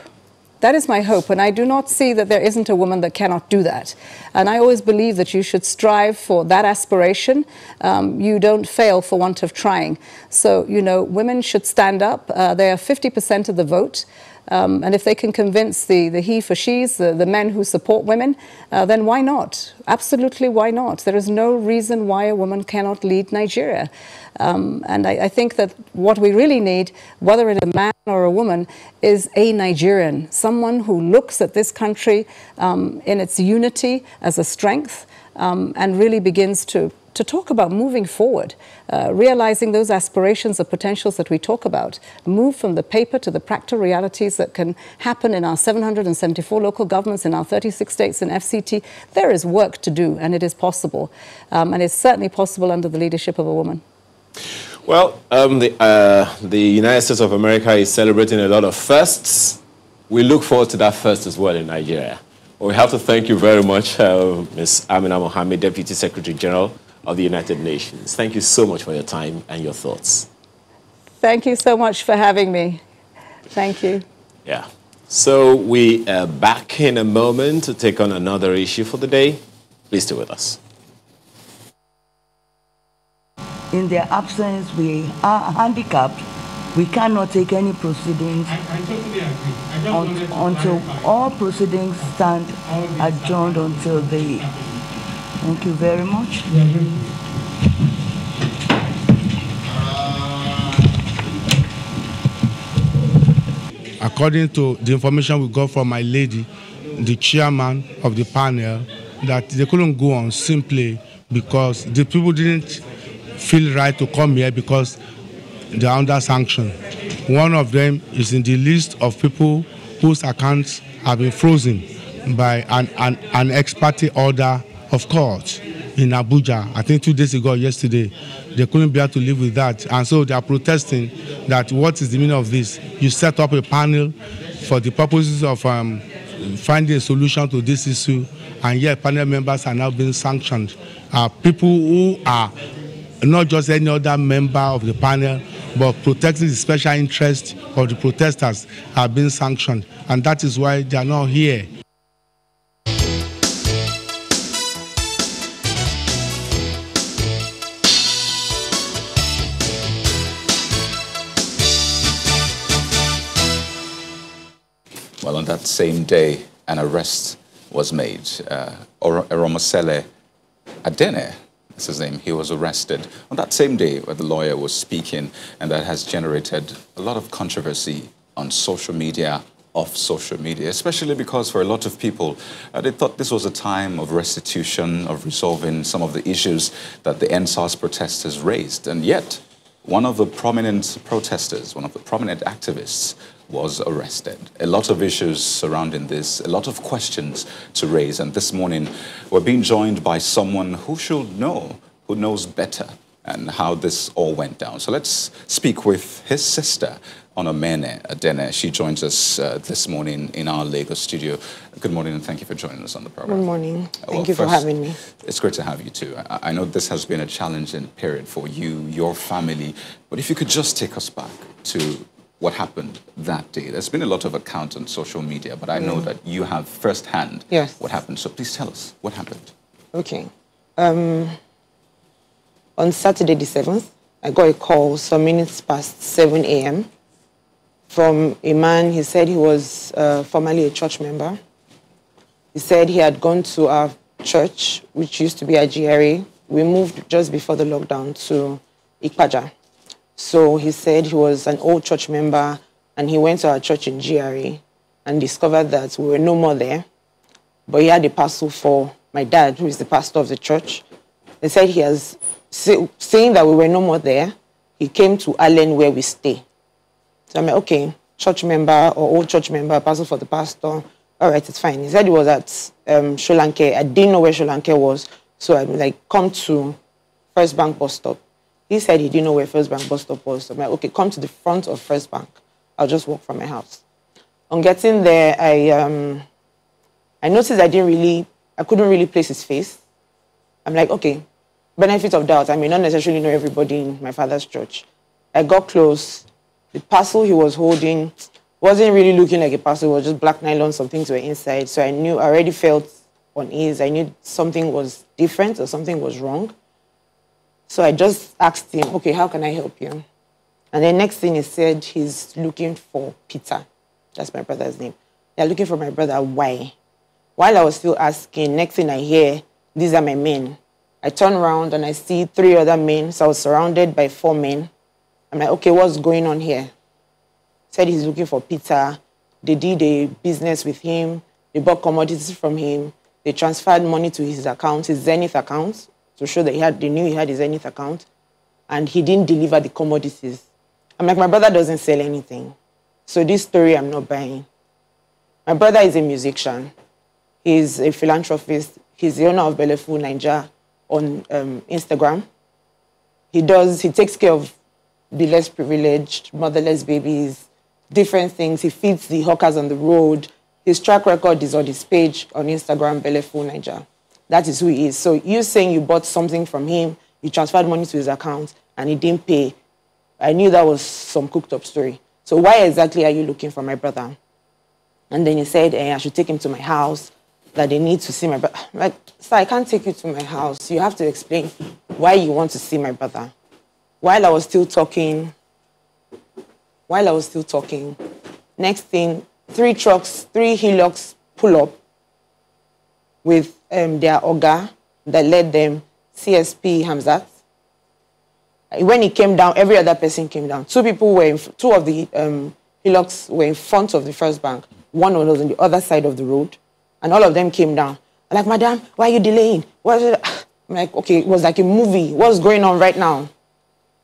That is my hope, and I do not see that there isn't a woman that cannot do that. And I always believe that you should strive for that aspiration. You don't fail for want of trying. So, you know, women should stand up. They are 50% of the vote. And if they can convince the he for she's, the men who support women, then why not? Absolutely, why not? There is no reason why a woman cannot lead Nigeria. And I think that what we really need, whether it's a man or a woman, is a Nigerian, someone who looks at this country in its unity as a strength, and really begins to talk about moving forward, realizing those aspirations or potentials that we talk about, move from the paper to the practical realities that can happen in our 774 local governments, in our 36 states and FCT. There is work to do, and it is possible. And it's certainly possible under the leadership of a woman. Well, the United States of America is celebrating a lot of firsts. We look forward to that first as well in Nigeria. Well, we have to thank you very much, Ms. Amina Mohammed, Deputy Secretary General of the United Nations. Thank you so much for your time and your thoughts. Thank you so much for having me. Thank you. Yeah. So we are back in a moment to take on another issue for the day. Please stay with us. In their absence, we are handicapped. We cannot take any proceedings. I totally agree. Until all proceedings stand adjourned until the... Thank you very much. According to the information we got from my lady, the chairman of the panel, that they couldn't go on simply because the people didn't feel right to come here because they are under sanction. One of them is in the list of people whose accounts have been frozen by an ex parte order of court in Abuja. I think 2 days ago or yesterday. They couldn't bear to live with that. And so they are protesting that what is the meaning of this? You set up a panel for the purposes of finding a solution to this issue, and yet panel members are now being sanctioned. People who are not just any other member of the panel, but protecting the special interest of the protesters are being sanctioned. And that is why they are not here. Well, on that same day, an arrest was made. Oromasele Adene, that's his name, he was arrested on that same day where the lawyer was speaking, and that has generated a lot of controversy on social media, off social media, especially because for a lot of people, they thought this was a time of restitution, of resolving some of the issues that the NSAS protesters raised. And yet, one of the prominent protesters, one of the prominent activists, was arrested. A lot of issues surrounding this, a lot of questions to raise. And this morning, we're being joined by someone who should know, who knows better and how this all went down. So let's speak with his sister, Onomene Adene. She joins us this morning in our Lagos studio. Good morning, and thank you for joining us on the program. Good morning. Thank you for having me. It's great to have you too. I know this has been a challenging period for you, your family, but if you could just take us back to what happened that day. There's been a lot of accounts on social media, but I know that you have firsthand what happened. So please tell us what happened. Okay. On Saturday the 7th, I got a call some minutes past 7 a.m. from a man. He said he was formerly a church member. He said he had gone to our church, which used to be a GRA. We moved just before the lockdown to Ikpaja. So he said he was an old church member, and he went to our church in GRA and discovered that we were no more there. But he had a parcel for my dad, who is the pastor of the church. He said he has, saying that we were no more there, he came to Allen where we stay. So I'm like, okay, church member or old church member, parcel for the pastor. All right, it's fine. He said he was at Sholanke. I didn't know where Sholanke was. So I'm like, come to First Bank bus stop. He said he didn't know where First Bank bus stop was. So I'm like, okay, come to the front of First Bank. I'll just walk from my house. On getting there, I noticed I couldn't really place his face. I'm like, okay, benefit of doubt. I may not necessarily know everybody in my father's church. I got close. The parcel he was holding wasn't really looking like a parcel. It was just black nylon, some things were inside. So I already felt unease. I knew something was different or something was wrong. So I just asked him, okay, how can I help you? And the next thing he said, he's looking for Peter. That's my brother's name. They're looking for my brother. Why? While I was still asking, next thing I hear, these are my men. I turn around and I see 3 other men. So I was surrounded by 4 men. I'm like, okay, what's going on here? Said he's looking for Peter. They did a business with him. They bought commodities from him. They transferred money to his account, his Zenith account, to show that they knew he had his Zenith account. And he didn't deliver the commodities. I'm like, my brother doesn't sell anything. So this story I'm not buying. My brother is a musician. He's a philanthropist. He's the owner of Belefu Nigeria on Instagram. He takes care of the less privileged, motherless babies, different things. He feeds the hawkers on the road. His track record is on his page on Instagram, Belefu Nigeria. That is who he is. So you saying you bought something from him, you transferred money to his account, and he didn't pay. I knew that was some cooked up story. So why exactly are you looking for my brother? And then he said, I should take him to my house, that they need to see my brother. I'm like, sir, I can't take you to my house. You have to explain why you want to see my brother. While I was still talking, next thing, 3 trucks, 3 Hilux pull up with their Oga that led them, CSP Hamzat. When he came down, every other person came down. 2 of the Hilux were in front of the First Bank. 1 was on the other side of the road. And all of them came down. I'm like, madam, why are you delaying? I'm like, okay, it was like a movie. What's going on right now?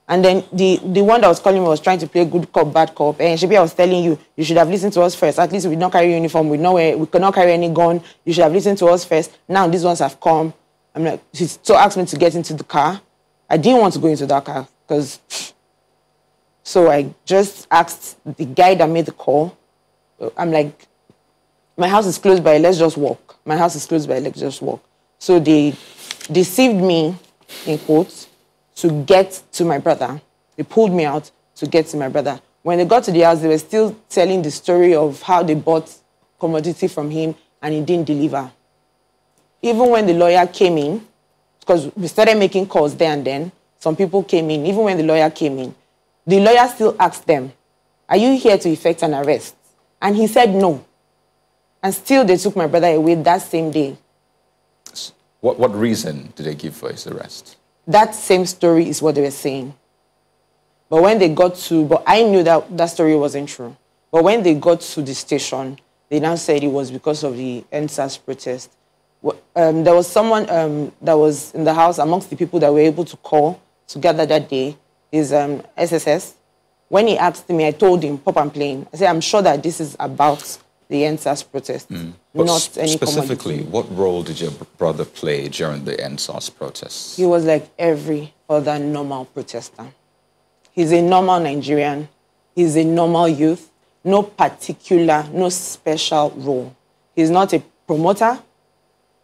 And then the one that was calling me was trying to play good cop, bad cop. And Shebi, I was telling you, you should have listened to us first. At least we did not carry uniform. We could not carry any gun. You should have listened to us first. Now these ones have come. I'm like, she so asked me to get into the car. I didn't want to go into that car because... So I just asked the guy that made the call. I'm like, my house is close by, let's just walk. My house is close by, let's just walk. So they deceived me, in quotes, to get to my brother. They pulled me out to get to my brother. When they got to the house, they were still telling the story of how they bought commodity from him and he didn't deliver. Even when the lawyer came in, because we started making calls there and then, some people came in. Even when the lawyer came in, the lawyer still asked them, are you here to effect an arrest? And he said no. And still they took my brother away that same day. What reason did they give for his arrest? That same story is what they were saying. But when they got to, but I knew that that story wasn't true. But when they got to the station, they now said it was because of the NSAS protest. There was someone that was in the house amongst the people that were able to call together that day, is SSS. When he asked me, I told him, pop and plain. I said, I'm sure that this is about the NSAS protest, But not any specifically, commodity. what role did your brother play during the NSAS protests? He was like every other normal protester. He's a normal Nigerian. He's a normal youth. No particular, no special role. He's not a promoter.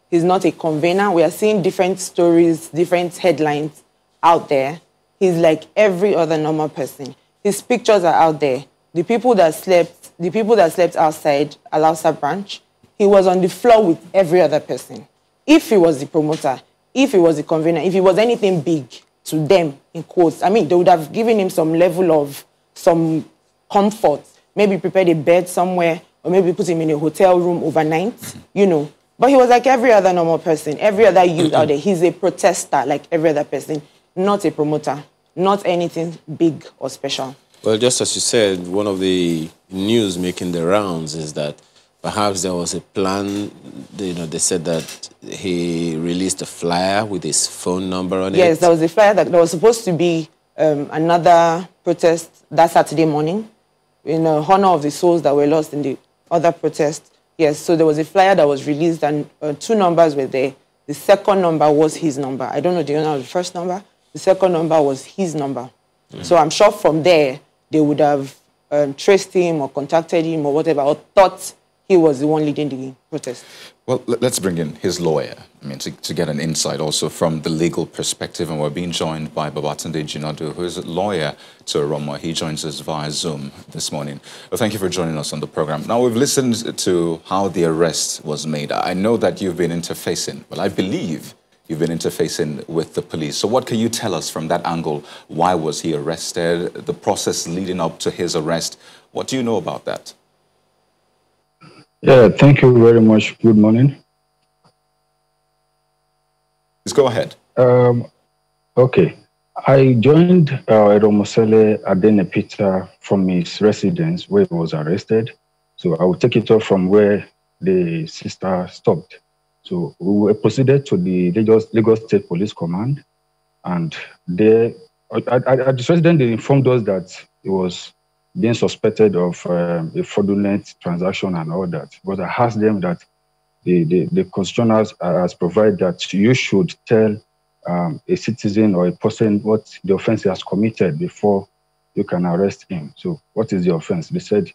He's not a convener. We are seeing different stories, different headlines out there. He's like every other normal person. His pictures are out there. The people that slept outside Alausa branch, he was on the floor with every other person. If he was the promoter, if he was the convener, if he was anything big to them, in quotes, I mean, they would have given him some level of some comfort, maybe prepared a bed somewhere, or maybe put him in a hotel room overnight, you know. But he was like every other normal person, every other youth out there. He's a protester like every other person, not a promoter, not anything big or special. Well, just as you said, one of the news making the rounds is that perhaps there was a plan. You know, they said that he released a flyer with his phone number on it. Yes, there was a flyer that there was supposed to be another protest that Saturday morning in honor of the souls that were lost in the other protest. Yes, so there was a flyer that was released and 2 numbers were there. The second number was his number. I don't know, do you know the first number? The second number was his number. So I'm sure from there, they would have traced him or contacted him or whatever, or thought he was the one leading the protest. Well, let's bring in his lawyer, I mean, to get an insight also from the legal perspective. And we're being joined by Babatunde Jinadu, who is a lawyer to Roma. He joins us via Zoom this morning. Well, thank you for joining us on the program. Now, we've listened to how the arrest was made. I know that you've been interfacing, well, I believe you've been interfacing with the police. So what can you tell us from that angle? Why was he arrested? The process leading up to his arrest. What do you know about that? Yeah, thank you very much. Good morning. Please go ahead. Okay. I joined Romosele Adenepita from his residence where he was arrested. So I will take it off from where the sister stopped. So we proceeded to the Lagos State Police Command, and there, at the residence, they informed us that it was being suspected of a fraudulent transaction and all that. But I asked them that the constitution has provided that you should tell a citizen or a person what the offense he has committed before you can arrest him. So what is the offense? They said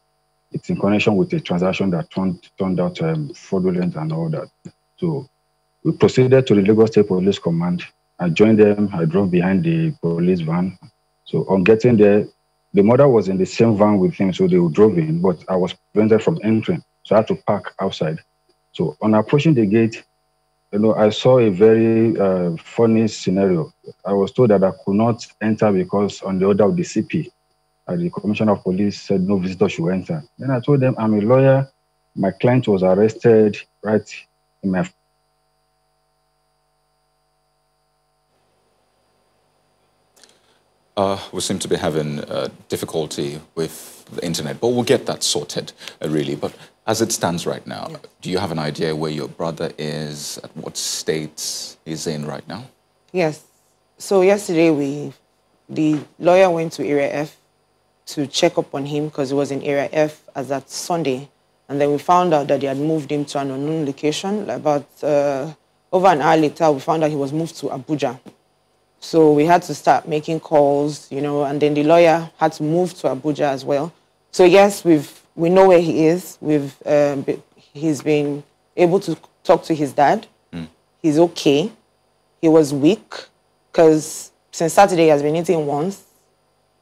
it's in connection with a transaction that turned out fraudulent and all that. So we proceeded to the Lagos State Police Command. I joined them. I drove behind the police van. So on getting there, the mother was in the same van with him, so they drove in, but I was prevented from entering. So I had to park outside. So on approaching the gate, you know, I saw a very funny scenario. I was told that I could not enter because on the order of the CP, the Commissioner of Police said no visitor should enter. Then I told them I'm a lawyer. My client was arrested right in my... We seem to be having difficulty with the internet, but we'll get that sorted, really. But as it stands right now, yes, do you have an idea where your brother is, at what state he's in right now? Yes. So yesterday, the lawyer went to Area F to check up on him because he was in Area F as that Sunday. And then we found out that they had moved him to an unknown location. About over an hour later, we found out he was moved to Abuja. So we had to start making calls, you know, and then the lawyer had to move to Abuja as well. So yes, we know where he is. He's been able to talk to his dad. He's okay. He was weak because since Saturday he has been eating once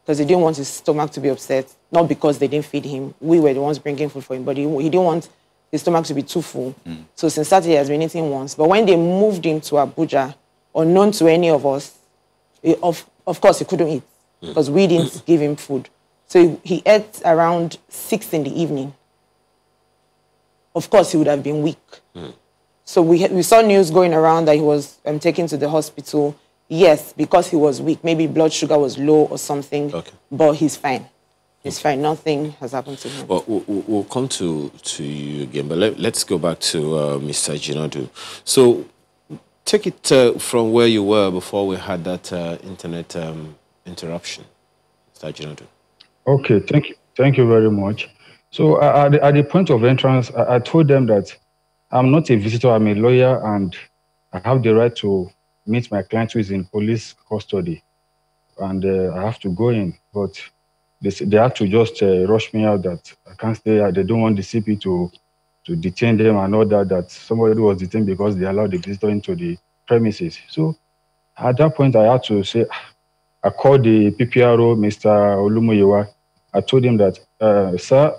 because he didn't want his stomach to be upset. Not because they didn't feed him. We were the ones bringing food for him, but he didn't want his stomach to be too full. So since Saturday he has been eating once. But when they moved him to Abuja, unknown to any of us, of course, he couldn't eat because we didn't give him food. So he ate around 6 in the evening. Of course, he would have been weak. So we saw news going around that he was taken to the hospital. Yes, because he was weak. Maybe blood sugar was low or something. Okay. But he's fine. He's fine. Nothing has happened to him. Well, we'll come to you again. But let's go back to Mr. Jinadu. So take it from where you were before we had that internet interruption, Mr. Jinadu. Okay, thank you very much. So at the point of entrance, I told them that I'm not a visitor, I'm a lawyer, and I have the right to meet my client who is in police custody. And I have to go in. But they had to just rush me out that I can't stay. They don't want the CP to detain them and all that, that somebody was detained because they allowed the visitor into the premises. So at that point, I had to say, I called the PPRO, Mr. Olumuyiwa. I told him that, sir,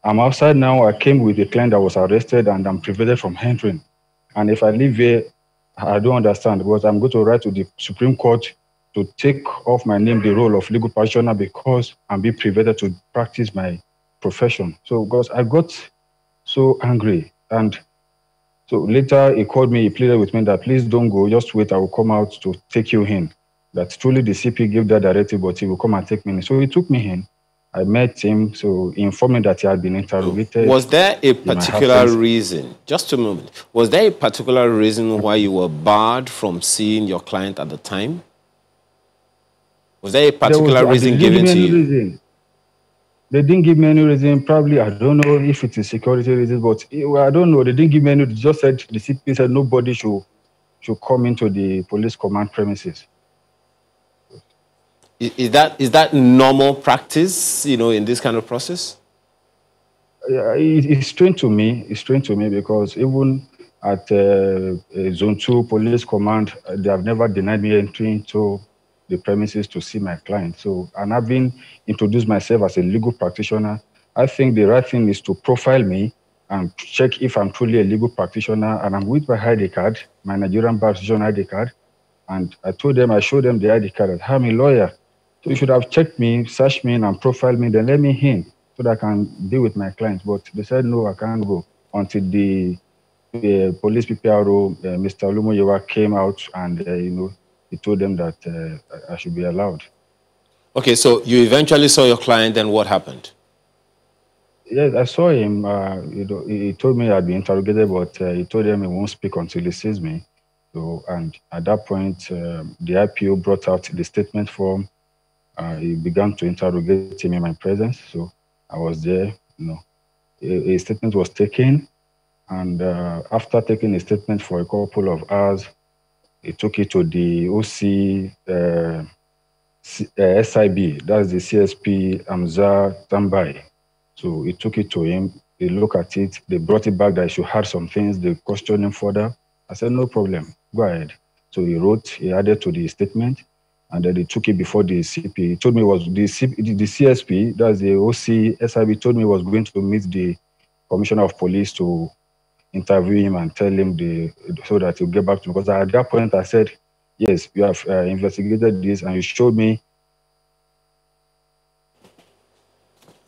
I'm outside now. I came with a client that was arrested and I'm prevented from entering. And if I leave here, I don't understand, but I'm going to write to the Supreme Court to take off my name the role of legal practitioner because I'm being prevented to practice my profession. So because I got so angry. And so later he called me, he pleaded with me that please don't go, just wait, I will come out to take you in. That truly the CP gave that directive, but he will come and take me in. So he took me in. I met him, so he informed me that he had been interrogated. Was there a particular reason, just a moment, was there a particular reason why you were barred from seeing your client at the time? Was there a particular reason given to you? They didn't give me any reason. Probably, I don't know if it is security reasons, but I don't know. They didn't give me any. They just said, the CP said nobody should come into the police command premises. Is that normal practice, you know, in this kind of process? It's strange to me. It's strange to me because even at Zone 2 Police Command, they have never denied me entry into the premises to see my client. So, and I've been introduced myself as a legal practitioner. I think the right thing is to profile me and check if I'm truly a legal practitioner. And I'm with my ID card, my Nigerian bar association ID card. And I told them, I showed them the ID card that I'm a lawyer. So you should have checked me, searched me, and profiled me, then let me in so that I can deal with my clients. But they said, no, I can't go until the police PPRO, Mr. Olumuyiwa, came out and, you know, he told them that I should be allowed. Okay, so you eventually saw your client, then what happened? Yes, I saw him. You know, he told me I'd be interrogated, but he told them he won't speak until he sees me. So, and at that point, the IPO brought out the statement form. He began to interrogate him in my presence. So I was there. You know, a statement was taken, and after taking a statement for a couple of hours, he took it to the OC SIB, that's the CSP Amza Tambai. So he took it to him, they looked at it, they brought it back that I should add some things, they questioned him further. I said, no problem, go ahead. So he wrote, he added to the statement, and then they took it before the CP. He told me it was the CSP, that's the OC SIB, told me he was going to meet the Commissioner of Police to interview him and tell him so that he'll get back to me. Because at that point I said, yes, you have investigated this and you showed me.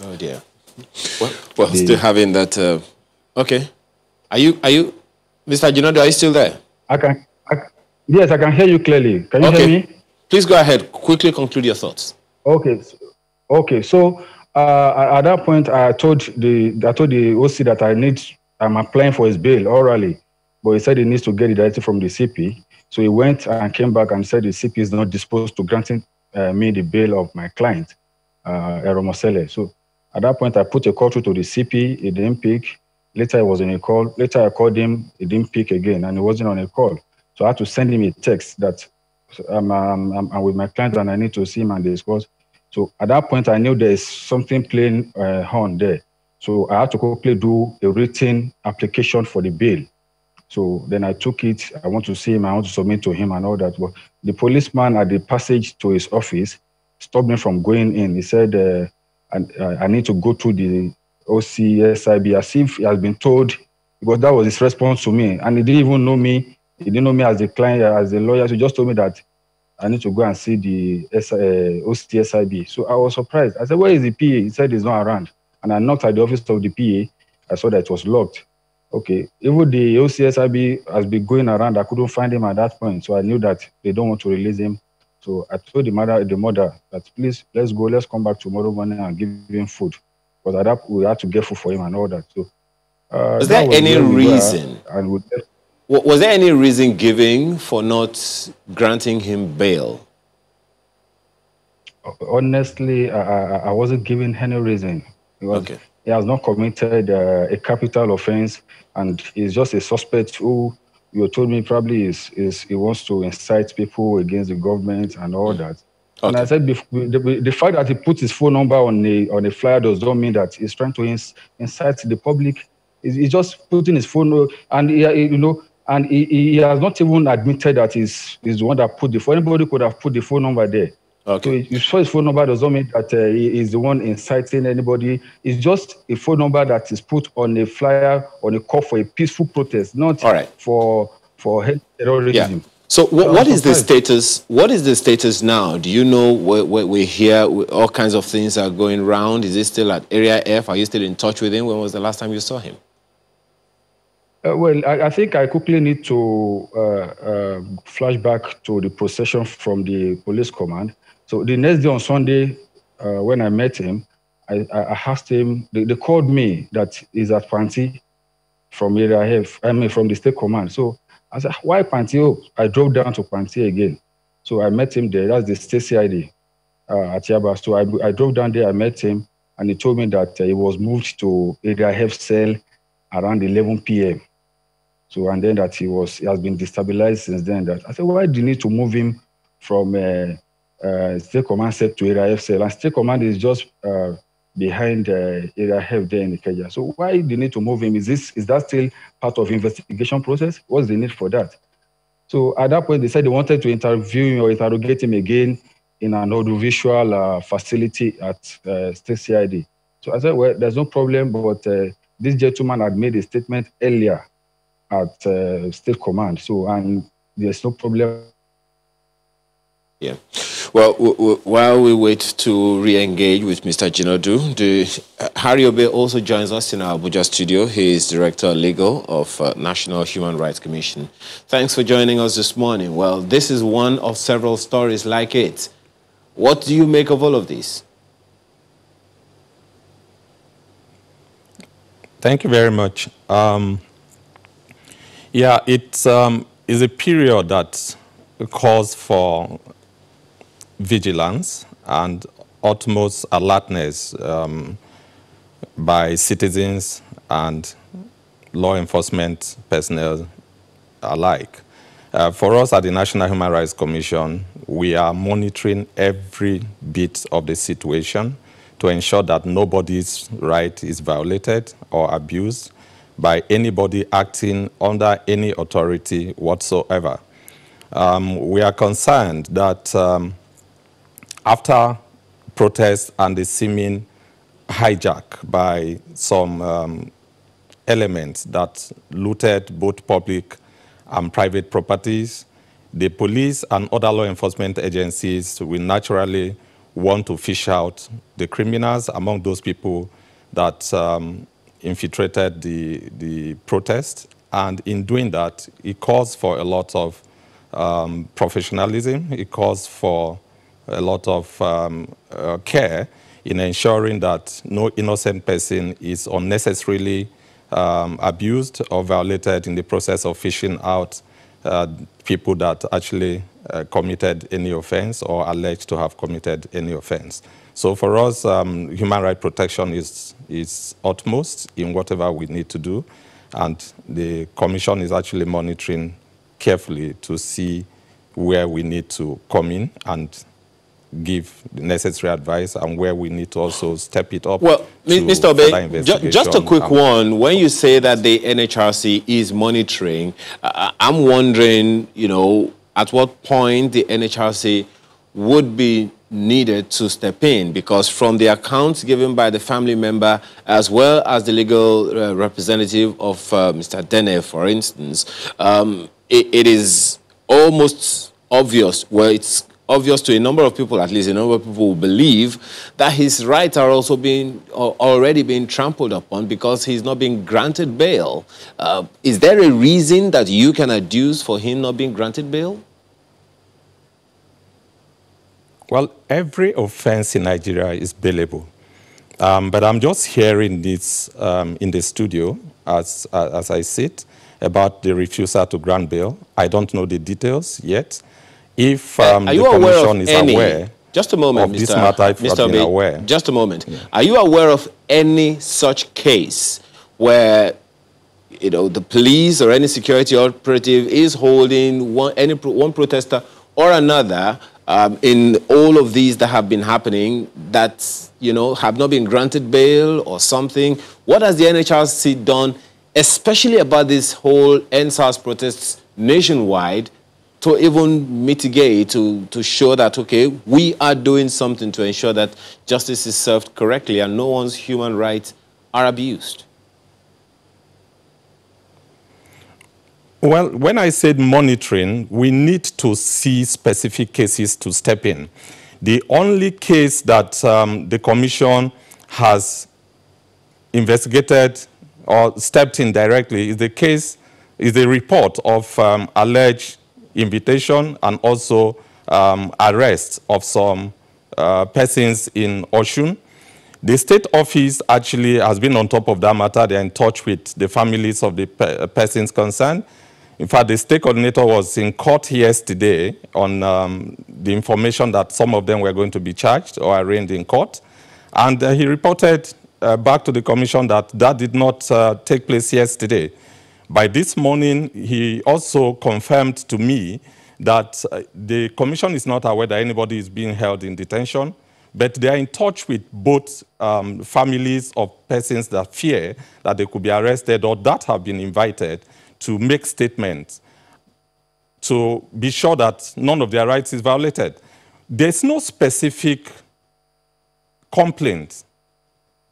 Oh dear. Well, still having that. Okay. Are you, Mr. Jinadu, are you still there? Yes, I can hear you clearly. Can you hear me? Please go ahead. Quickly conclude your thoughts. Okay. So at that point, I told the OC that I'm applying for his bail orally, but he said he needs to get the directive from the CP. So he went and came back and said the CP is not disposed to granting me the bail of my client, Eromosele. So at that point, I put a call through to the CP. He didn't pick. Later, he was on a call. Later, I called him. He didn't pick again, and he wasn't on a call. So I had to send him a text that I'm with my client and I need to see him and discuss. So at that point, I knew there is something playing on there. So I had to quickly do a written application for the bail. So then I took it. I want to see him. I want to submit to him and all that. But the policeman at the passage to his office stopped me from going in. He said, I need to go to the OCSIB as if he has been told, because that was his response to me. And he didn't even know me. He didn't know me as a client, as a lawyer. So he just told me that I need to go and see the OCSIB. So I was surprised. I said, where is the PA? He said he's not around. And I knocked at the office of the PA. I saw that it was locked. Okay, even the OCSIB has been going around. I couldn't find him at that point. So I knew that they don't want to release him. So I told the mother that please, let's go, let's come back tomorrow morning and give him food. Because at that, we had to get food for him and all that. So was there any reason? Was there any reason given for not granting him bail? Honestly, I wasn't given any reason. Okay. he has not committed a capital offense, and he's just a suspect who you told me probably he wants to incite people against the government and all that. Okay. And I said the fact that he put his phone number on a flyer does not mean that he's trying to incite the public. He's just putting his phone, and he has not even admitted that he's the one that put the phone. Anybody could have put the phone number there. Okay. So you saw his phone number does not mean that he is the one inciting anybody. It's just a phone number that is put on a flyer, on a call for a peaceful protest, not for terrorism. Yeah. So what is the status? What is the status now? Do you know where we hear all kinds of things are going around? Is he still at Area F? Are you still in touch with him? When was the last time you saw him? Well, I think I quickly need to flash back to the procession from the police command. So the next day on Sunday, when I met him, I asked him, they called me that he's at Panti from Area F, from the state command. So I said, why Panti? Oh, I drove down to Panti again. So I met him there. That's the state CID at Yaba. So I drove down there, I met him, and he told me that he was moved to Area F cell around 11 p.m. So, and then that he has been destabilized since then. That I said, why do you need to move him from state command set to Area F cell? And state command is just behind Area F there in Ikeja. So why do you need to move him? Is that still part of investigation process? What's the need for that? So at that point, they said they wanted to interview him or interrogate him again in an audiovisual facility at state CID. So I said, well, there's no problem, but this gentleman had made a statement earlier at state command. So, and there's no problem. Yeah. Well, while we wait to re-engage with Mr. Jinodu, Harry Obe also joins us in our Abuja studio. He is Director Legal of National Human Rights Commission. Thanks for joining us this morning. Well, this is one of several stories like it. What do you make of all of this? Thank you very much. Yeah, it's a period that calls for vigilance and utmost alertness by citizens and law enforcement personnel alike. For us at the National Human Rights Commission, we are monitoring every bit of the situation to ensure that nobody's right is violated or abused by anybody acting under any authority whatsoever. We are concerned that after protests and the seeming hijack by some elements that looted both public and private properties, the police and other law enforcement agencies will naturally want to fish out the criminals among those people that infiltrated the protest. And in doing that, it calls for a lot of professionalism. It calls for a lot of care in ensuring that no innocent person is unnecessarily abused or violated in the process of fishing out people that actually committed any offense or alleged to have committed any offense. So for us, human rights protection is utmost in whatever we need to do. And the Commission is actually monitoring carefully to see where we need to come in and give the necessary advice and where we need to also step it up. Well, Mr. Obe, just a quick one. When you say that the NHRC is monitoring, I'm wondering, you know, at what point the NHRC would be needed to step in, because from the accounts given by the family member as well as the legal representative of Mr. Dene, for instance, it is almost obvious, well, it's obvious to a number of people, at least a number of people who believe that his rights are also already being trampled upon because he's not being granted bail. Is there a reason that you can adduce for him not being granted bail? Well, every offense in Nigeria is bailable. But I'm just hearing this in the studio as I sit about the refusal to grant bail. I don't know the details yet. If the Commission is aware Just a moment, of this matter if I've been aware. Just a moment. Yeah. Are you aware of any such case where, you know, the police or any security operative is holding one protester or another in all of these that have been happening that, you know, have not been granted bail or something? What has the NHRC done, especially about this whole NSAS protests nationwide, to even mitigate, to show that, okay, we are doing something to ensure that justice is served correctly and no one's human rights are abused? Well, when I said monitoring, we need to see specific cases to step in. The only case that the Commission has investigated or stepped in directly is the report of alleged invitation and also arrest of some persons in Osun. The state office actually has been on top of that matter. They're in touch with the families of the persons concerned. In fact, the state coordinator was in court yesterday on the information that some of them were going to be charged or arraigned in court. And he reported back to the commission that that did not take place yesterday. By this morning, he also confirmed to me that the commission is not aware that anybody is being held in detention, but they are in touch with both families of persons that fear that they could be arrested or that have been invited to make statements to be sure that none of their rights is violated. There's no specific complaint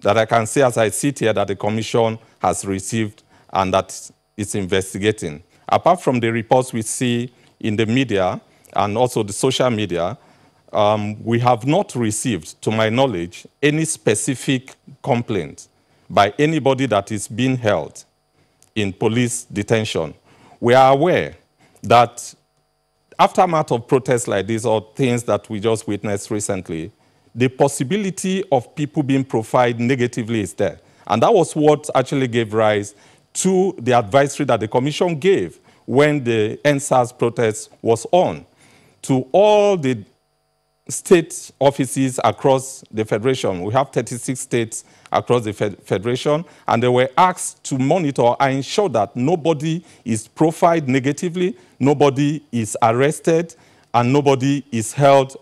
that I can say as I sit here that the commission has received and that it's investigating. Apart from the reports we see in the media and also the social media, we have not received, to my knowledge, any specific complaint by anybody that is being held in police detention. We are aware that aftermath of protests like this or things that we just witnessed recently, the possibility of people being profiled negatively is there. And that was what actually gave rise to the advisory that the commission gave when the NSAS protest was on to all the state offices across the Federation. We have 36 states across the Federation, and they were asked to monitor and ensure that nobody is profiled negatively, nobody is arrested, and nobody is held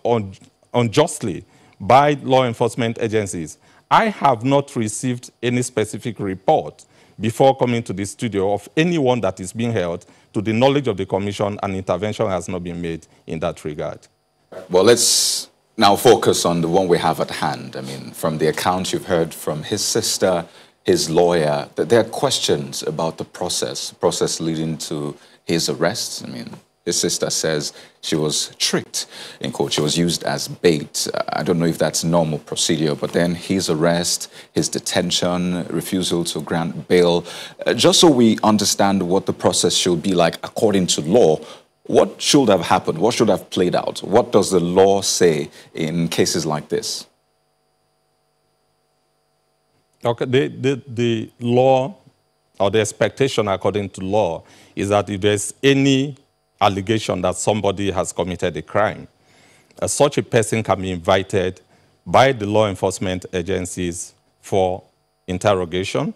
unjustly by law enforcement agencies. I have not received any specific report before coming to the studio of anyone that is being held to the knowledge of the commission, and intervention has not been made in that regard. Well, let's now focus on the one we have at hand. I mean, from the account you've heard from his sister, his lawyer, that there are questions about the process leading to his arrest. I mean, his sister says she was tricked in court. She was used as bait. I don't know if that's normal procedure, but then his arrest, his detention, refusal to grant bail. Just so we understand what the process should be like according to law, what should have happened? What should have played out? What does the law say in cases like this? Okay, the law or the expectation according to law is that if there's any allegation that somebody has committed a crime, such a person can be invited by the law enforcement agencies for interrogation,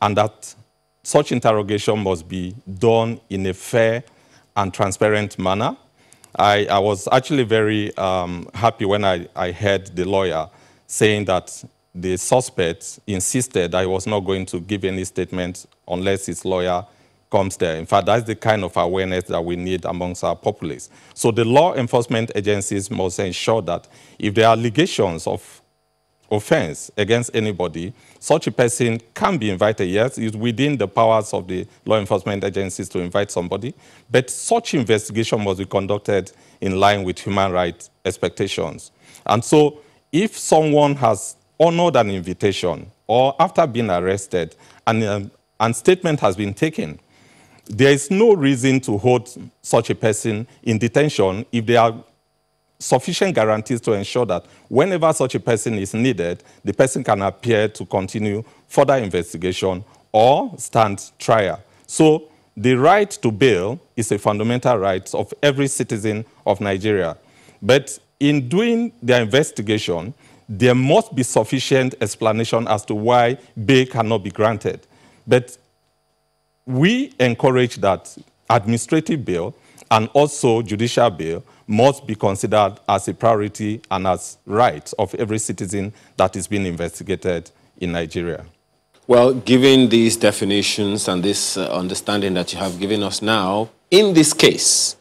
and that such interrogation must be done in a fair and transparent manner. I was actually very happy when I heard the lawyer saying that the suspect insisted that he was not going to give any statement unless his lawyer comes there. In fact, that's the kind of awareness that we need amongst our populace. So the law enforcement agencies must ensure that if there are allegations of offense against anybody, such a person can be invited. Yes, it's within the powers of the law enforcement agencies to invite somebody, but such investigation must be conducted in line with human rights expectations. And so if someone has honored an invitation or after being arrested and statement has been taken, there is no reason to hold such a person in detention if there are sufficient guarantees to ensure that whenever such a person is needed, the person can appear to continue further investigation or stand trial. So the right to bail is a fundamental right of every citizen of Nigeria. But in doing their investigation, there must be sufficient explanation as to why bail cannot be granted. But we encourage that administrative bail and also judicial bail must be considered as a priority and as rights of every citizen that is being investigated in Nigeria. Well, given these definitions and this understanding that you have given us now, in this case,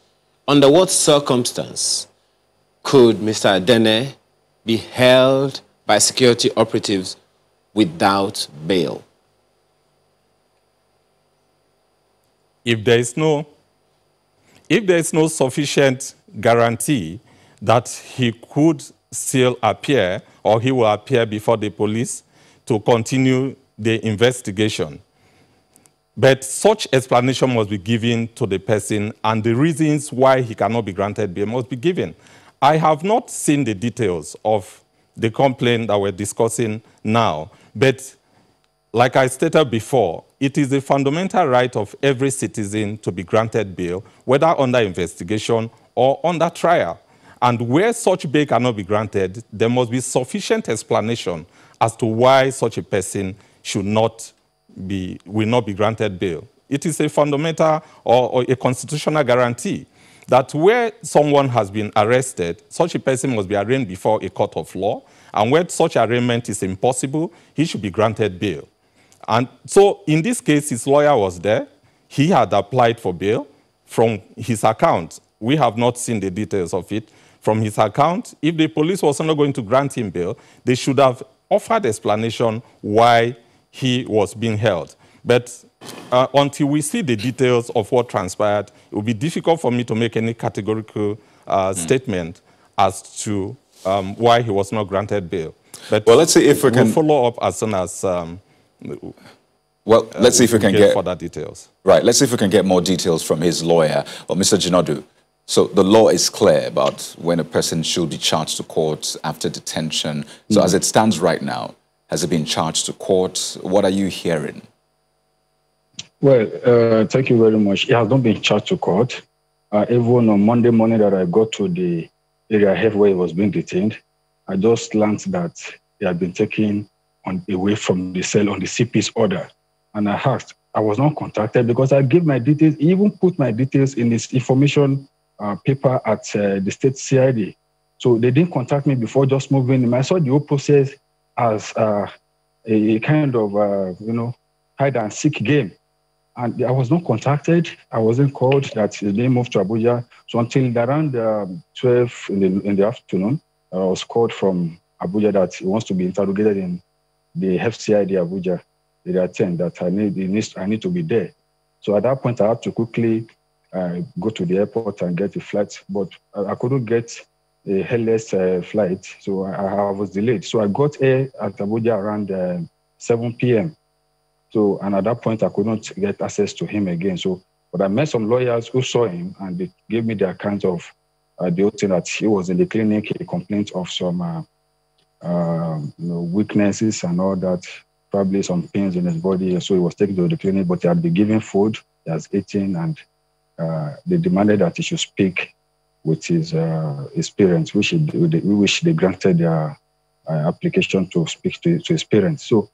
under what circumstance could Mr. Adene be held by security operatives without bail? If there is no sufficient guarantee that he could still appear or he will appear before the police to continue the investigation. But such explanation must be given to the person, and the reasons why he cannot be granted bail must be given. I have not seen the details of the complaint that we're discussing now, but like I stated before, it is a fundamental right of every citizen to be granted bail, whether under investigation or under trial. And where such bail cannot be granted, there must be sufficient explanation as to why such a person will not be granted bail. It is a fundamental or a constitutional guarantee that where someone has been arrested, such a person must be arraigned before a court of law, and where such arraignment is impossible, he should be granted bail. And so in this case, his lawyer was there. He had applied for bail from his account. We have not seen the details of it. From his account, if the police was not going to grant him bail, they should have offered explanation why he was being held. But until we see the details of what transpired, it will be difficult for me to make any categorical statement as to why he was not granted bail. But well, let's see if we can follow up as soon as let's see if we can get further details. Right. Let's see if we can get more details from his lawyer, or Mr. Jinadu. So the law is clear about when a person should be charged to court after detention. So as it stands right now, has it been charged to court? What are you hearing? Well, thank you very much. It has not been charged to court. Even on Monday morning that I got to the area where he was being detained, I just learned that he had been taken away from the cell on the CP's order. And I asked, I was not contacted because I gave my details, he even put my details in his information paper at the state CID. So they didn't contact me before just moving him. I saw the whole process as a kind of, hide and seek game. And I was not contacted. I wasn't called that they moved to Abuja. So until around 12 in the afternoon, I was called from Abuja that he wants to be interrogated in the FCID Abuja. They attend that I need to be there. So at that point, I had to quickly go to the airport and get a flight, but I couldn't get a hairless flight, so I was delayed. So I got here at Abuja around 7 p.m. So, and at that point, I couldn't get access to him again. So, but I met some lawyers who saw him, and they gave me the account of the whole thing that he was in the clinic. He complained of some weaknesses and all that, probably some pains in his body. So he was taken to the clinic, but he had been given food, he has eaten, and they demanded that he should speak with his parents, which they granted their application to speak to his parents. So,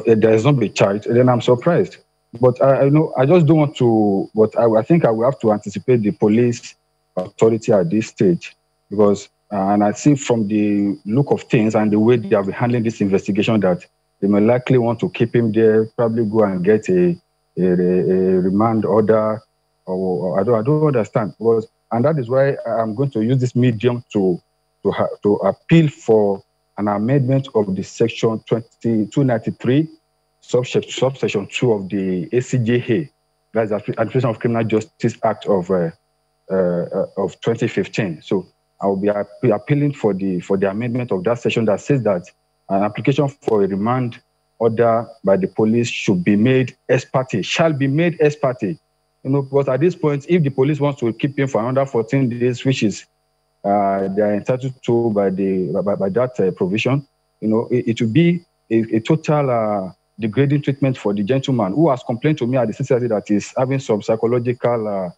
there is not be charged. And then I'm surprised, but I just don't want to. But I think I will have to anticipate the police authority at this stage, because and I see from the look of things and the way they have been handling this investigation that they may likely want to keep him there, probably go and get a remand order, or I don't understand. And that is why I'm going to use this medium to appeal for an amendment of the section 293, subsection 2 of the ACJA, that's the Administration of Criminal Justice Act of 2015. So I will be appealing for the amendment of that section that says that an application for a remand order by the police should be made ex parte, shall be made ex parte. Because at this point, if the police wants to keep him for another 14 days, which is they are entitled to by that provision, it will be a total degrading treatment for the gentleman who has complained to me at the CCIC that he's having some psychological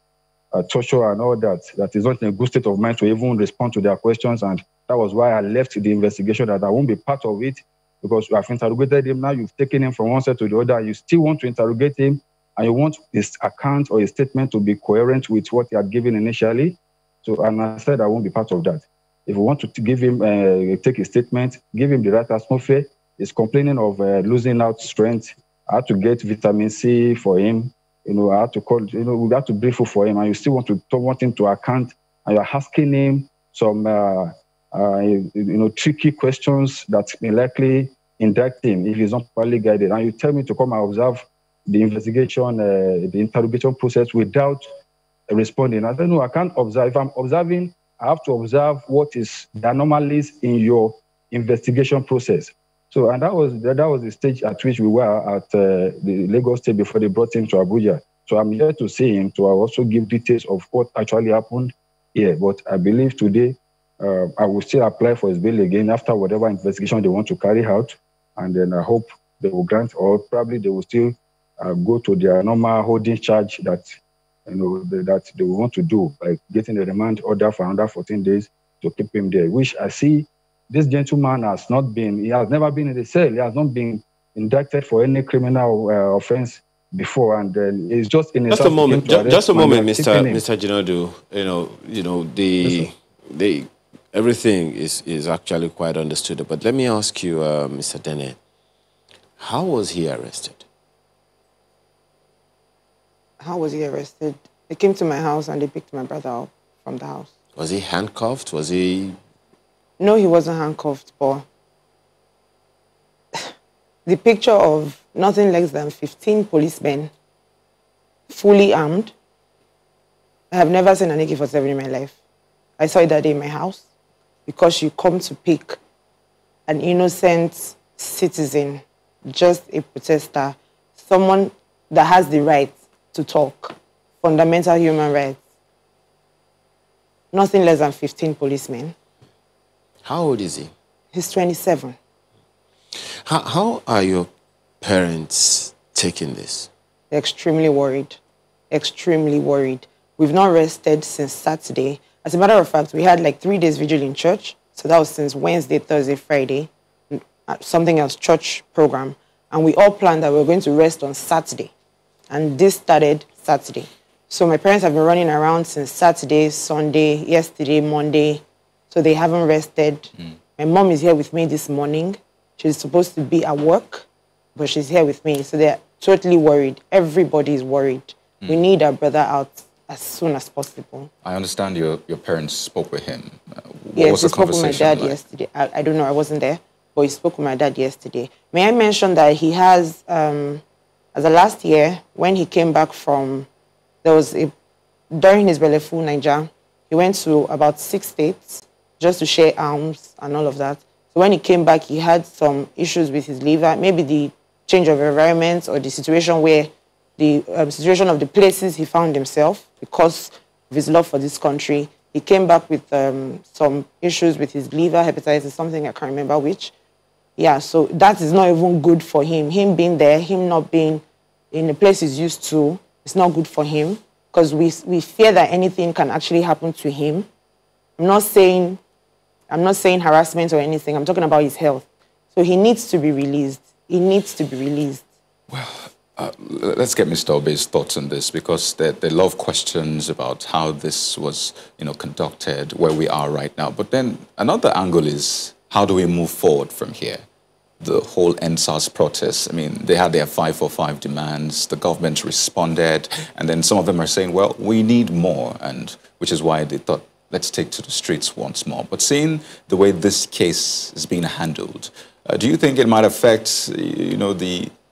torture and all that, that is not in a good state of mind to even respond to their questions. And that was why I left the investigation, that I won't be part of it, because you have interrogated him. Now you've taken him from one side to the other. You still want to interrogate him, and you want his account or his statement to be coherent with what he had given initially. So, and I said I won't be part of that. If you want to give him, take his statement, give him the right atmosphere. He's complaining of losing out strength. I had to get vitamin C for him. I had to call, we had to brief for him, and you still want him to account, and you're asking him some, tricky questions that may likely indict him if he's not properly guided. And you tell me to come and observe the investigation, the interrogation process without responding. I don't know, I can't observe. If I'm observing, I have to observe what is the anomalies in your investigation process. So, and that was the stage at which we were at the Lagos State before they brought him to Abuja. So I'm here to see him, to also give details of what actually happened here. But I believe today I will still apply for his bail again after whatever investigation they want to carry out. And then I hope they will grant, or probably they will still go to their normal holding charge that that they want to do by getting a remand order for another 14 days to keep him there, which I see this gentleman has not been, he has never been in the cell. He has not been indicted for any criminal offense before, and it's just in just a moment, just a moment, Mr. Jinadu. Everything is actually quite understood. But let me ask you, Mr. Dene, how was he arrested? How was he arrested? They came to my house and they picked my brother up from the house. Was he handcuffed? Was he? No, he wasn't handcuffed, but the picture of nothing less than 15 policemen, fully armed. I have never seen an AK-47 in my life. I saw it that day in my house, because you come to pick an innocent citizen, just a protester, someone that has the right to talk, fundamental human rights. Nothing less than 15 policemen. How old is he? He's 27. How are your parents taking this? They're extremely worried. Extremely worried. We've not rested since Saturday. As a matter of fact, we had like 3 days vigil in church. So that was since Wednesday, Thursday, Friday, something else, church program. And we all planned that we were going to rest on Saturday. And this started Saturday. So my parents have been running around since Saturday, Sunday, yesterday, Monday. So they haven't rested. My mom is here with me this morning. She's supposed to be at work, but she's here with me. So they're totally worried. Everybody is worried. We need our brother out as soon as possible. I understand your parents spoke with him. Yes, he spoke with my dad yesterday. I don't know, I wasn't there, but he spoke with my dad yesterday. May I mention that he has, as of last year, when he came back from, during his Belefu, Niger, he went to about 6 states just to share arms and all of that. So when he came back, he had some issues with his liver, maybe the change of environment or the situation where the situation of the places he found himself because of his love for this country. He came back with some issues with his liver, hepatitis, something I can't remember which. Yeah, so that is not even good for him. Him being there, him not being in the place he's used to, it's not good for him because we fear that anything can actually happen to him. I'm not saying harassment or anything. I'm talking about his health. So he needs to be released. He needs to be released. Well, let's get Mr. Obe's thoughts on this, because there are a lot of questions about how this was, conducted, where we are right now. But then another angle is, how do we move forward from here? The whole NSAS protest, they had their 545 demands, the government responded, and then some of them are saying, well, we need more, and which is why they thought, let's take to the streets once more. But seeing the way this case is being handled, do you think it might affect,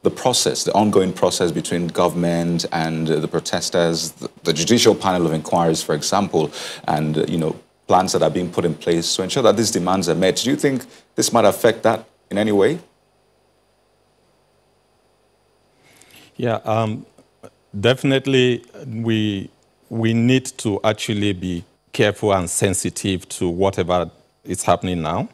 the process, the ongoing process between government and the protesters, the judicial panel of inquiries, for example, and, plans that are being put in place to ensure that these demands are met? Do you think this might affect that in any way? Yeah, definitely we need to actually be careful and sensitive to whatever is happening now.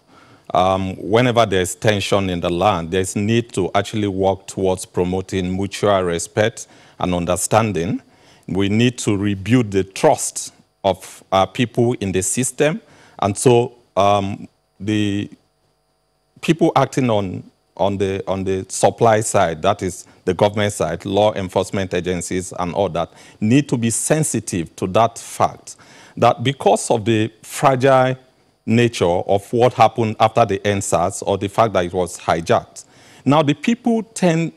Whenever there's tension in the land, there's need to actually work towards promoting mutual respect and understanding. We need to rebuild the trust of our people in the system. And so the people acting on the supply side, that is the government side, law enforcement agencies and all that, need to be sensitive to that fact that because of the fragile nature of what happened after the NSAS or the fact that it was hijacked, now the people tend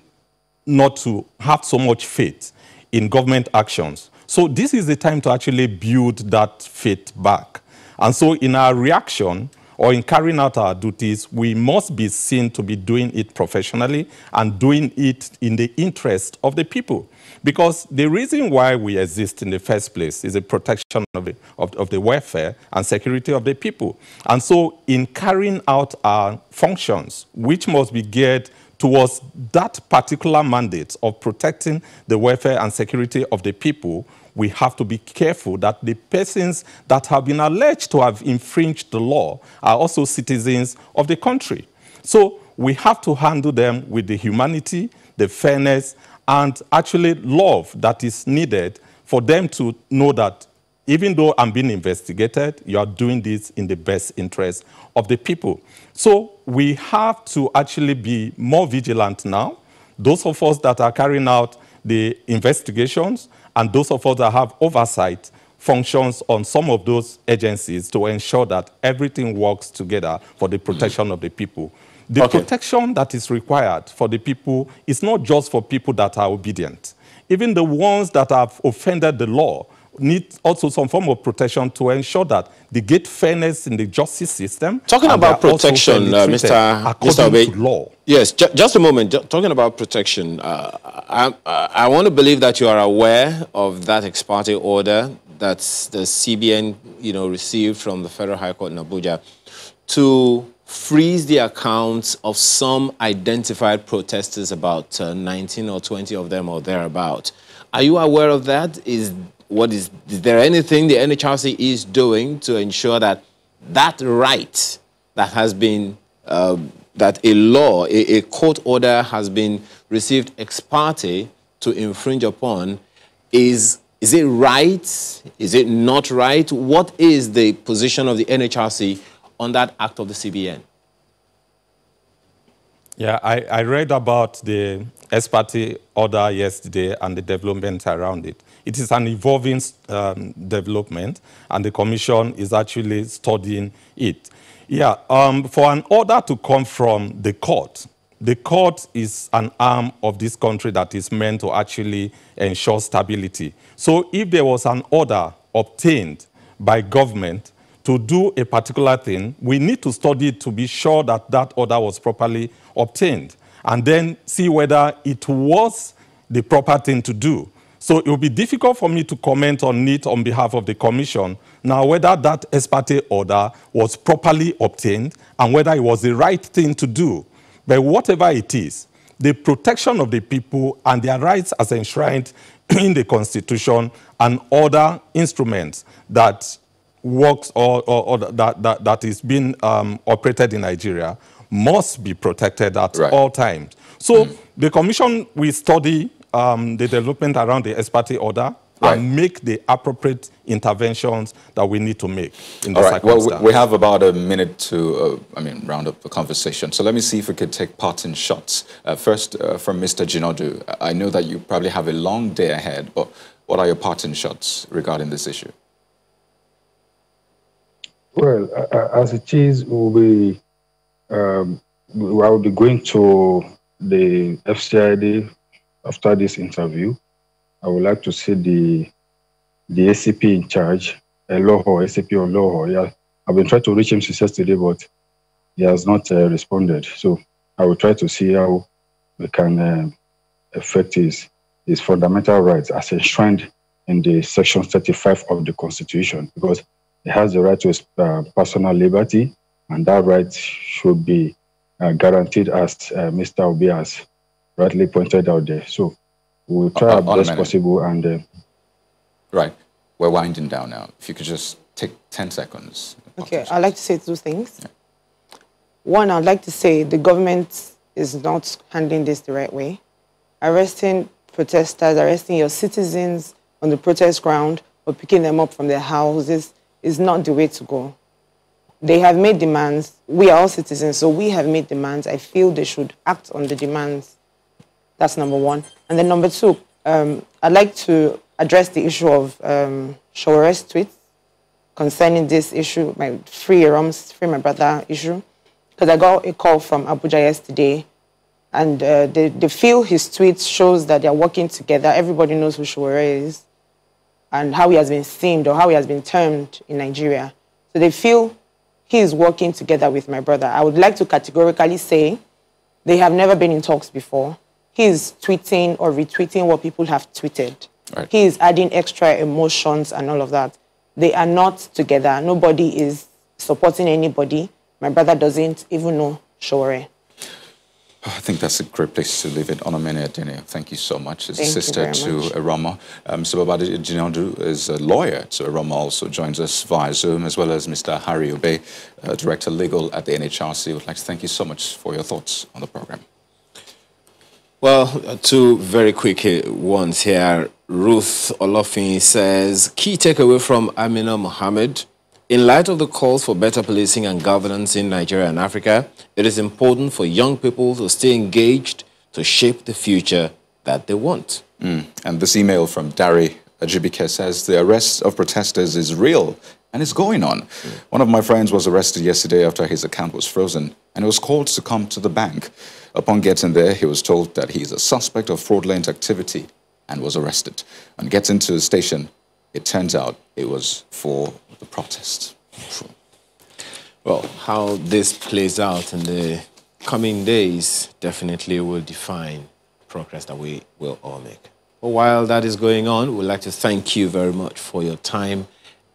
not to have so much faith in government actions. So this is the time to actually build that faith back. And so in our reaction, or in carrying out our duties, we must be seen to be doing it professionally and doing it in the interest of the people. Because the reason why we exist in the first place is the protection of the welfare and security of the people. And so in carrying out our functions, which must be geared towards that particular mandate of protecting the welfare and security of the people, we have to be careful that the persons that have been alleged to have infringed the law are also citizens of the country. So we have to handle them with the humanity, the fairness, and actually love that is needed for them to know that even though I'm being investigated, you are doing this in the best interest of the people. So we have to actually be more vigilant now. Those of us that are carrying out the investigations and those of us that have oversight functions on some of those agencies to ensure that everything works together for the protection of the people. The protection that is required for the people is not just for people that are obedient. Even the ones that have offended the law need also some form of protection to ensure that they get fairness in the justice system. Talking about protection, Mr. Obey. Law. Yes, just a moment. Talking about protection, I want to believe that you are aware of that ex parte order that the CBN, received from the Federal High Court in Abuja to freeze the accounts of some identified protesters, about 19 or 20 of them or thereabout. Are you aware of that? Is there anything the NHRC is doing to ensure that that right that has been, that a law, a court order has been received ex parte to infringe upon, is it right? Is it not right? What is the position of the NHRC on that act of the CBN? Yeah, I read about the ex parte order yesterday and the development around it. It is an evolving development, and the Commission is actually studying it. Yeah, for an order to come from the court is an arm of this country that is meant to actually ensure stability. So if there was an order obtained by government to do a particular thing, we need to study it to be sure that that order was properly obtained, and then see whether it was the proper thing to do. So it will be difficult for me to comment on it on behalf of the Commission. Now, whether that ex parte order was properly obtained and whether it was the right thing to do. But whatever it is, the protection of the people and their rights as enshrined in the Constitution and other instruments that works or that is being operated in Nigeria must be protected at all times. So the Commission will study the development around the ex parte order and make the appropriate interventions that we need to make in the circumstance. Well, we have about a minute to, round up the conversation. So let me see if we could take parting shots. First, from Mr. Jinodu, I know that you probably have a long day ahead, but what are your parting shots regarding this issue? Well, as it is, I will be going to the FCID after this interview. I would like to see the ACP in charge, ACP or Loho. Yeah, I've been trying to reach him since yesterday, but he has not responded. So I will try to see how we can affect his fundamental rights as enshrined in the Section 35 of the Constitution, because he has the right to personal liberty, and that right should be guaranteed, as Mr. Obi has rightly pointed out there. So we'll try our best possible. And right, we're winding down now. If you could just take 10 seconds. Okay, I'd like to say two things. Yeah. One, I'd like to say the government is not handling this the right way. Arresting protesters, arresting your citizens on the protest ground or picking them up from their houses is not the way to go. They have made demands. We are all citizens, so we have made demands. I feel they should act on the demands. That's number one. And then number two, I'd like to address the issue of Showere's tweets concerning this issue, my free my brother issue, because I got a call from Abuja yesterday, and they feel his tweets shows that they're working together. Everybody knows who Showere is and how he has been seen or how he has been termed in Nigeria. So they feel he is working together with my brother. I would like to categorically say they have never been in talks before. He is tweeting or retweeting what people have tweeted. Right. He is adding extra emotions and all of that. They are not together. Nobody is supporting anybody. My brother doesn't even know Showere. I think that's a great place to leave it. Onomene Adene, thank you so much. As a sister to Eroma. Mr. Babade Jinadu is a lawyer to Eroma, also joins us via Zoom, as well as Mr. Harry Obey, Director Legal at the NHRC. I would like to thank you so much for your thoughts on the program. Well, two very quick ones here. Ruth Olofin says, key takeaway from Amina Mohammed. In light of the calls for better policing and governance in Nigeria and Africa, it is important for young people to stay engaged to shape the future that they want. And this email from Dari Ajibike says, the arrest of protesters is real and it's going on. One of my friends was arrested yesterday after his account was frozen and was called to come to the bank. Upon getting there, he was told that he is a suspect of fraudulent activity and was arrested. On getting to the station, it turns out it was for the protest. Well, how this plays out in the coming days definitely will define progress that we will all make. But while that is going on, we'd like to thank you very much for your time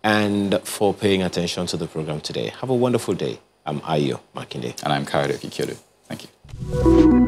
and for paying attention to the program today. Have a wonderful day. I'm Ayo Makinde. And I'm Kayode Kikyodo. Thank you.